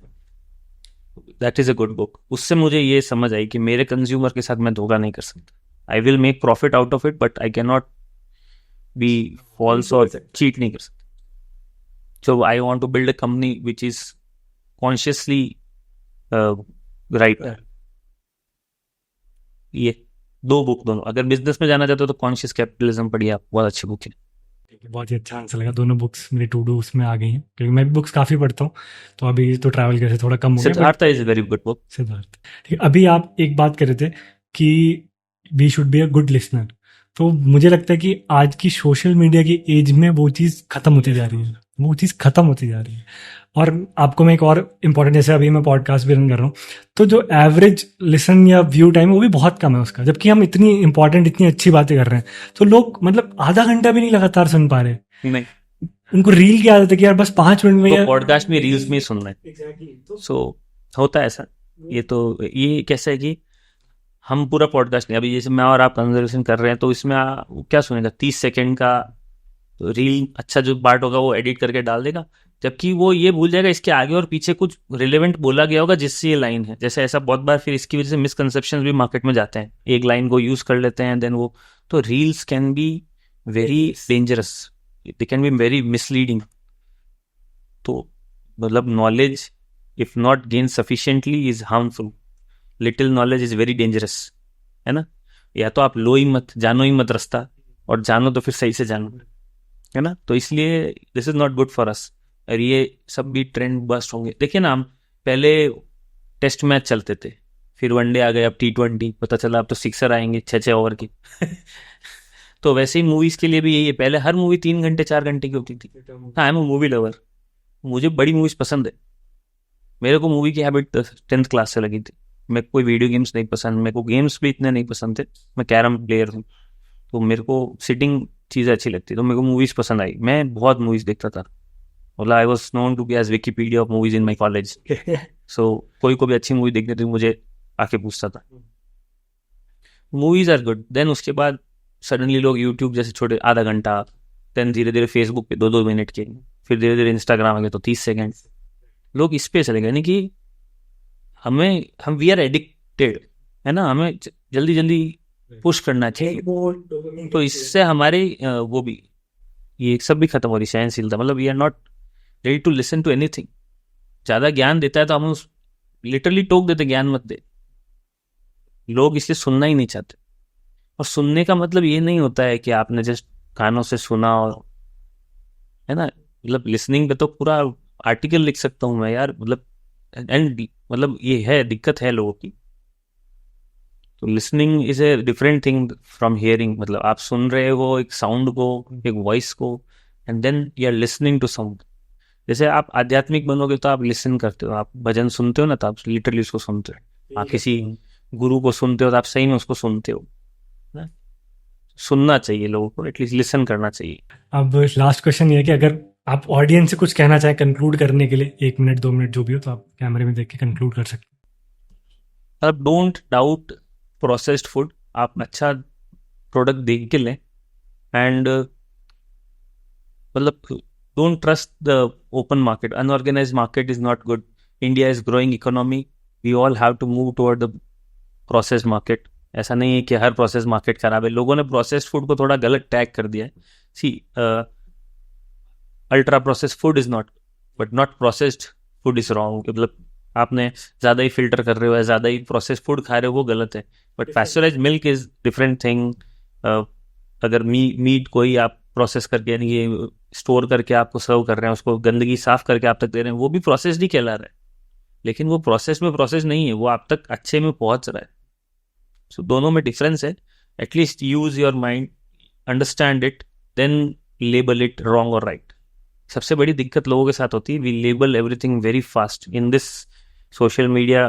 [SPEAKER 1] that is a good book. उससे मुझे ये समझ आई कि मेरे कंज्यूमर के साथ मैं धोखा नहीं कर सकता। I will make profit out of it but I can not be false और चीट नहीं कर सकता। So I want to build a company which is consciously right. ये 2 बुक दोनों, अगर बिजनेस में जाना चाहते हो तो कॉन्शियस कैपिटलिज्म पढ़िए आप, बहुत अच्छी बुक है।
[SPEAKER 2] ठीक है, बहुत ही अच्छा आंसर लगा। दोनों बुक्स मेरी टू डू उसमें आ गई हैं, क्योंकि मैं भी बुक्स काफ़ी पढ़ता हूँ। तो अभी तो ट्रैवल करके थोड़ा कम हो गया,
[SPEAKER 1] Siddharth is very good book.
[SPEAKER 2] Siddharth. ठीक है, अभी आप एक बात कर रहे थे कि we should be a good listener. तो मुझे लगता है कि आज की सोशल मीडिया की एज में वो चीज़ खत्म होती जा रही है, वो चीज़ खत्म होती जा रही है। और आपको मैं एक और इम्पॉर्टेंट, जैसे अभी मैं पॉडकास्ट भी रन कर रहा हूँ, तो जो एवरेज लिसन या व्यू टाइम वो भी बहुत कम है उसका, जबकि हम इतनी इंपॉर्टेंट इतनी अच्छी बातें कर रहे हैं। तो लोग मतलब आधा घंटा भी नहीं लगातार सुन पा रहे।
[SPEAKER 1] नहीं,
[SPEAKER 2] उनको रील की आदत है कि यार बस 5 मिनट में
[SPEAKER 1] तो
[SPEAKER 2] यार
[SPEAKER 1] पॉडकास्ट में रील्स में ही सुन रहे हैं।
[SPEAKER 2] एग्जैक्टली।
[SPEAKER 1] सो होता है ऐसा। ये कैसा है कि हम पूरा पॉडकास्ट नहीं, अभी जैसे मैं और आप कन्वर्सेशन कर रहे हैं तो इसमें क्या सुनेगा, 30 सेकंड का तो रील, अच्छा जो पार्ट होगा वो एडिट करके डाल देगा, जबकि वो ये भूल जाएगा इसके आगे और पीछे कुछ रिलेवेंट बोला गया होगा जिससे ये लाइन है। जैसे ऐसा बहुत बार फिर इसकी वजह से मिसकंसेप्शंस भी मार्केट में जाते हैं, एक लाइन को यूज कर लेते हैं देन वो। तो reels can be very dangerous, they can be very misleading. तो मतलब knowledge if not gain sufficiently is harmful, little knowledge is very dangerous, है ना। या तो आप लो ही मत, जानो ही मत रास्ता, और जानो तो फिर सही से जानो, है ना। तो इसलिए this is not good for us. और ये सब भी ट्रेंड बस्ट होंगे। देखिए ना, हम पहले टेस्ट मैच चलते थे, फिर वनडे आ गए, अब T20, पता चला अब तो सिक्सर आएंगे 6-6 ओवर की। तो वैसे ही मूवीज के लिए भी यही है, पहले हर मूवी 3 घंटे 4 घंटे की होती थी। हाँ, I am a movie lover, मुझे बड़ी मूवीज पसंद है। मेरे को मूवी की हैबिट 10th क्लास से लगी थी। मेरे को कोई वीडियो गेम्स नहीं पसंद, मेरे को गेम्स भी इतने नहीं पसंद थे। मैं कैरम प्लेयर हूँ, तो मेरे को सिटिंग चीज़ें अच्छी लगती, तो मेरे को मूवीज पसंद आई। मैं बहुत मूवीज देखता था, मतलब I was known to be as Wikipedia of movies in my college. So कोई को भी अच्छी मूवी देखने थी मुझे आके पूछता था। Movies are good. देन उसके बाद सडनली लोग यूट्यूब जैसे छोटे आधा घंटा, देन धीरे धीरे फेसबुक पे 2-2 मिनट के, फिर धीरे धीरे इंस्टाग्राम आ गए तो 30 सेकेंड। लोग इस पे चले गए, यानी कि हम वी आर एडिक्टेड, है ना। हमें जल्दी जल्दी पुश करना चाहिए, तो इससे हमारे वो भी, ये सब भी खत्म हो रही सहनशीलता। मतलब we are not ready to listen to anything. ज़्यादा ज्ञान देता है तो हम उस लिटरली टोक देते, ज्ञान मत दे। लोग इसलिए सुनना ही नहीं चाहते। और सुनने का मतलब ये नहीं होता है कि आपने जस्ट कानों से सुना और, है ना, मतलब लिसनिंग पे तो पूरा आर्टिकल लिख सकता हूँ मैं यार, मतलब एंड मतलब ये है, दिक्कत है लोगों की। तो listening is a different thing from hearing. मतलब आप सुन रहे हो एक साउंड को, एक वॉइस को, and then you are listening to sound. जैसे आप आध्यात्मिक बनोगे तो आप लिसन करते हो, आप भजन सुनते हो ना, तो आप लिटरली उसको सुनते हो। आप किसी गुरु को सुनते हो तो आप सही में उसको सुनते हो ना? सुनना चाहिए लोगों को, एटलीस्ट लिसन करना चाहिए।
[SPEAKER 2] अब लास्ट क्वेश्चन ये है कि अगर आप ऑडियंस से कुछ कहना चाहें कंक्लूड करने के लिए, 1 मिनट 2 मिनट जो भी हो, तो आप कैमरे में देख के कंक्लूड कर सकते
[SPEAKER 1] अब डोंट डाउट प्रोसेस्ड फूड। आप अच्छा प्रोडक्ट देख के लें, एंड मतलब don't trust the open market. Unorganized market is not good. India is growing economy. We all have to move toward the processed market. ऐसा नहीं है कि हर प्रोसेस मार्केट खराब है। लोगों ने प्रोसेस्ड फूड को थोड़ा गलत टैग कर दिया है। See, ultra processed food is not, but not processed food is wrong. मतलब आपने ज़्यादा ही फिल्टर कर रहे हो या ज़्यादा ही प्रोसेस्ड फूड खा रहे हो, वो गलत है। But pasteurised milk is different thing. अगर मीट कोई आप प्रोसेस करके, यानी ये स्टोर करके आपको सर्व कर रहे हैं, उसको गंदगी साफ करके आप तक दे रहे हैं, वो भी प्रोसेस्ड ही कहला रहा है। लेकिन वो प्रोसेस में प्रोसेस नहीं है, वो आप तक अच्छे में पहुंच रहा है। सो दोनों में डिफरेंस है। At least use your mind, understand it, then label it wrong और राइट। सबसे बड़ी दिक्कत लोगों के साथ होती है, we label everything very fast in this social media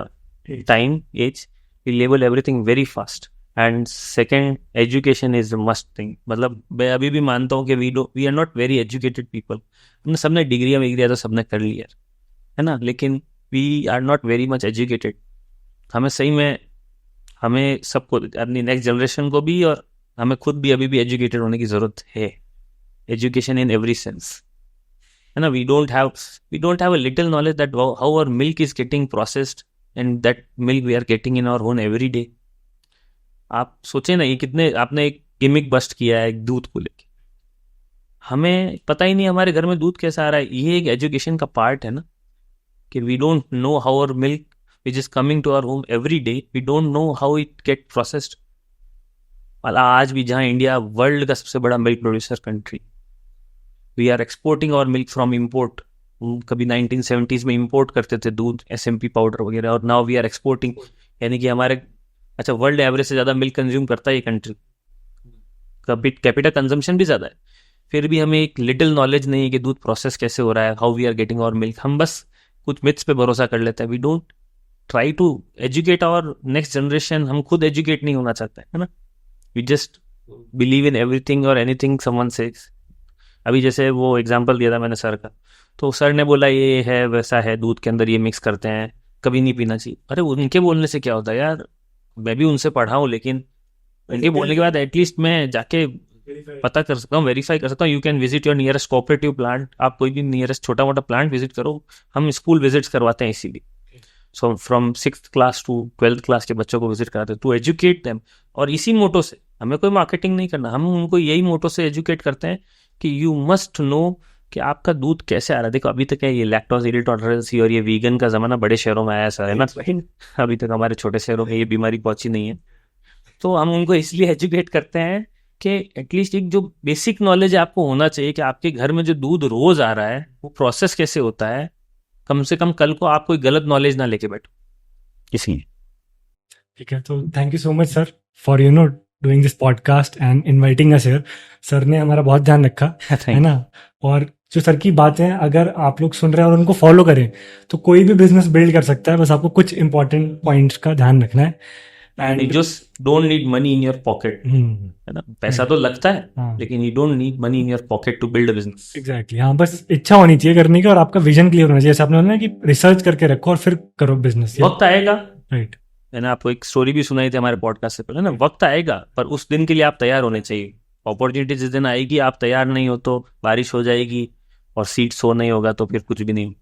[SPEAKER 1] time age. We label everything very fast. And second, education is must thing. मतलब मैं अभी भी मानता हूँ कि we are not very educated people. हमने सबने डिग्रियाँ तो सबने कर लिया है ना, लेकिन we are not very much educated. हमें सही में, हमें सबको, अपनी नेक्स्ट जनरेशन को भी और हमें खुद भी अभी भी एजुकेटेड होने की ज़रूरत है। एजुकेशन इन एवरी सेंस, है ना। We don't have a little knowledge that how our milk is getting processed, and that milk we are getting in our home every day. आप सोचे ना, ये कितने, आपने एक गिमिक बस्ट किया है एक दूध को लेके, हमें पता ही नहीं हमारे घर में दूध कैसा आ रहा है। ये एक एजुकेशन का पार्ट है ना, कि we don't know how our milk which is coming to our home every day, we don't know how it get processed. आज भी जहाँ इंडिया वर्ल्ड का सबसे बड़ा milk producer country, we are exporting our milk from import. कभी 1970s में import करते थे दूध, SMP पाउडर वगैरह, और नाउ वी आर एक्सपोर्टिंग। यानी कि हमारे, अच्छा, वर्ल्ड एवरेज से ज़्यादा मिल्क कंज्यूम करता है ये कंट्री, कैपिटल कंजम्पशन भी ज़्यादा है। फिर भी हमें एक लिटिल नॉलेज नहीं है कि दूध प्रोसेस कैसे हो रहा है, how we are getting our milk. हम बस कुछ मिथ्स पे भरोसा कर लेते हैं। We don't try to educate our next generation. हम खुद एजुकेट नहीं होना चाहते, है ना। We just believe in everything और एनीथिंग समवन सेज। अभी जैसे वो एग्जाम्पल दिया था मैंने सर का, तो सर ने बोला ये है, वैसा है, दूध के अंदर ये मिक्स करते हैं, कभी नहीं पीना चाहिए। अरे उनके बोलने से क्या होता है यार, मैं भी उनसे पढ़ा हूँ, लेकिन उनके बोलने के बाद एटलीस्ट मैं जाके पता कर सकता हूँ, वेरीफाई कर सकता हूँ। You can visit your nearest cooperative plant. आप कोई भी नियरेस्ट छोटा मोटा प्लांट विजिट करो। हम स्कूल विजिट्स करवाते हैं इसीलिए। So from 6th class to 12th class के बच्चों को विजिट कराते हैं टू एजुकेट देम। और इसी मोटो से, हमें कोई मार्केटिंग नहीं करना, हम उनको यही मोटो से एजुकेट करते हैं कि यू मस्ट नो कि आपका दूध कैसे आ रहा है। देखो अभी तक है ये लैक्टोज इंटॉलरेंसी और ये वीगन का जमाना बड़े शहरों में आया सा है ना, अभी तक हमारे छोटे शहरों में ये बीमारी पहुंची नहीं है। तो हम उनको इसलिए एजुकेट करते हैं कि एटलीस्ट एक जो बेसिक नॉलेज आपको होना चाहिए कि आपके घर में जो दूध रोज आ रहा है वो प्रोसेस कैसे होता है। कम से कम कल को आप कोई गलत नॉलेज ना लेके बैठो इसलिए।
[SPEAKER 2] ठीक है, तो thank you so much sir for doing this podcast and inviting us here. Sir ने हमारा बहुत ध्यान रखा, है ना। और जो सर की बातें अगर आप लोग सुन रहे हैं और उनको फॉलो करें तो कोई भी बिजनेस बिल्ड कर सकता है। बस आपको कुछ इंपॉर्टेंट पॉइंट्स का ध्यान रखना है।
[SPEAKER 1] And just don't need money in your pocket, है ना। पैसा तो लगता है, लेकिन you don't need money in your pocket to build a business.
[SPEAKER 2] Exactly, हाँ, बस इच्छा होनी चाहिए करने की और आपका विजन क्लियर होना चाहिए। जैसे आपने बोला ना कि रिसर्च करके रखो और फिर करो बिजनेस।
[SPEAKER 1] वक्त आएगा,
[SPEAKER 2] राइट।
[SPEAKER 1] मैंने आपको एक स्टोरी भी सुनाई थी हमारे पॉडकास्ट से पहले ना, वक्त आएगा, पर उस दिन के लिए आप तैयार होने चाहिए। अपॉर्चुनिटी जिस दिन आएगी आप तैयार नहीं हो तो बारिश हो जाएगी और सीट शो नहीं होगा तो फिर कुछ भी नहीं।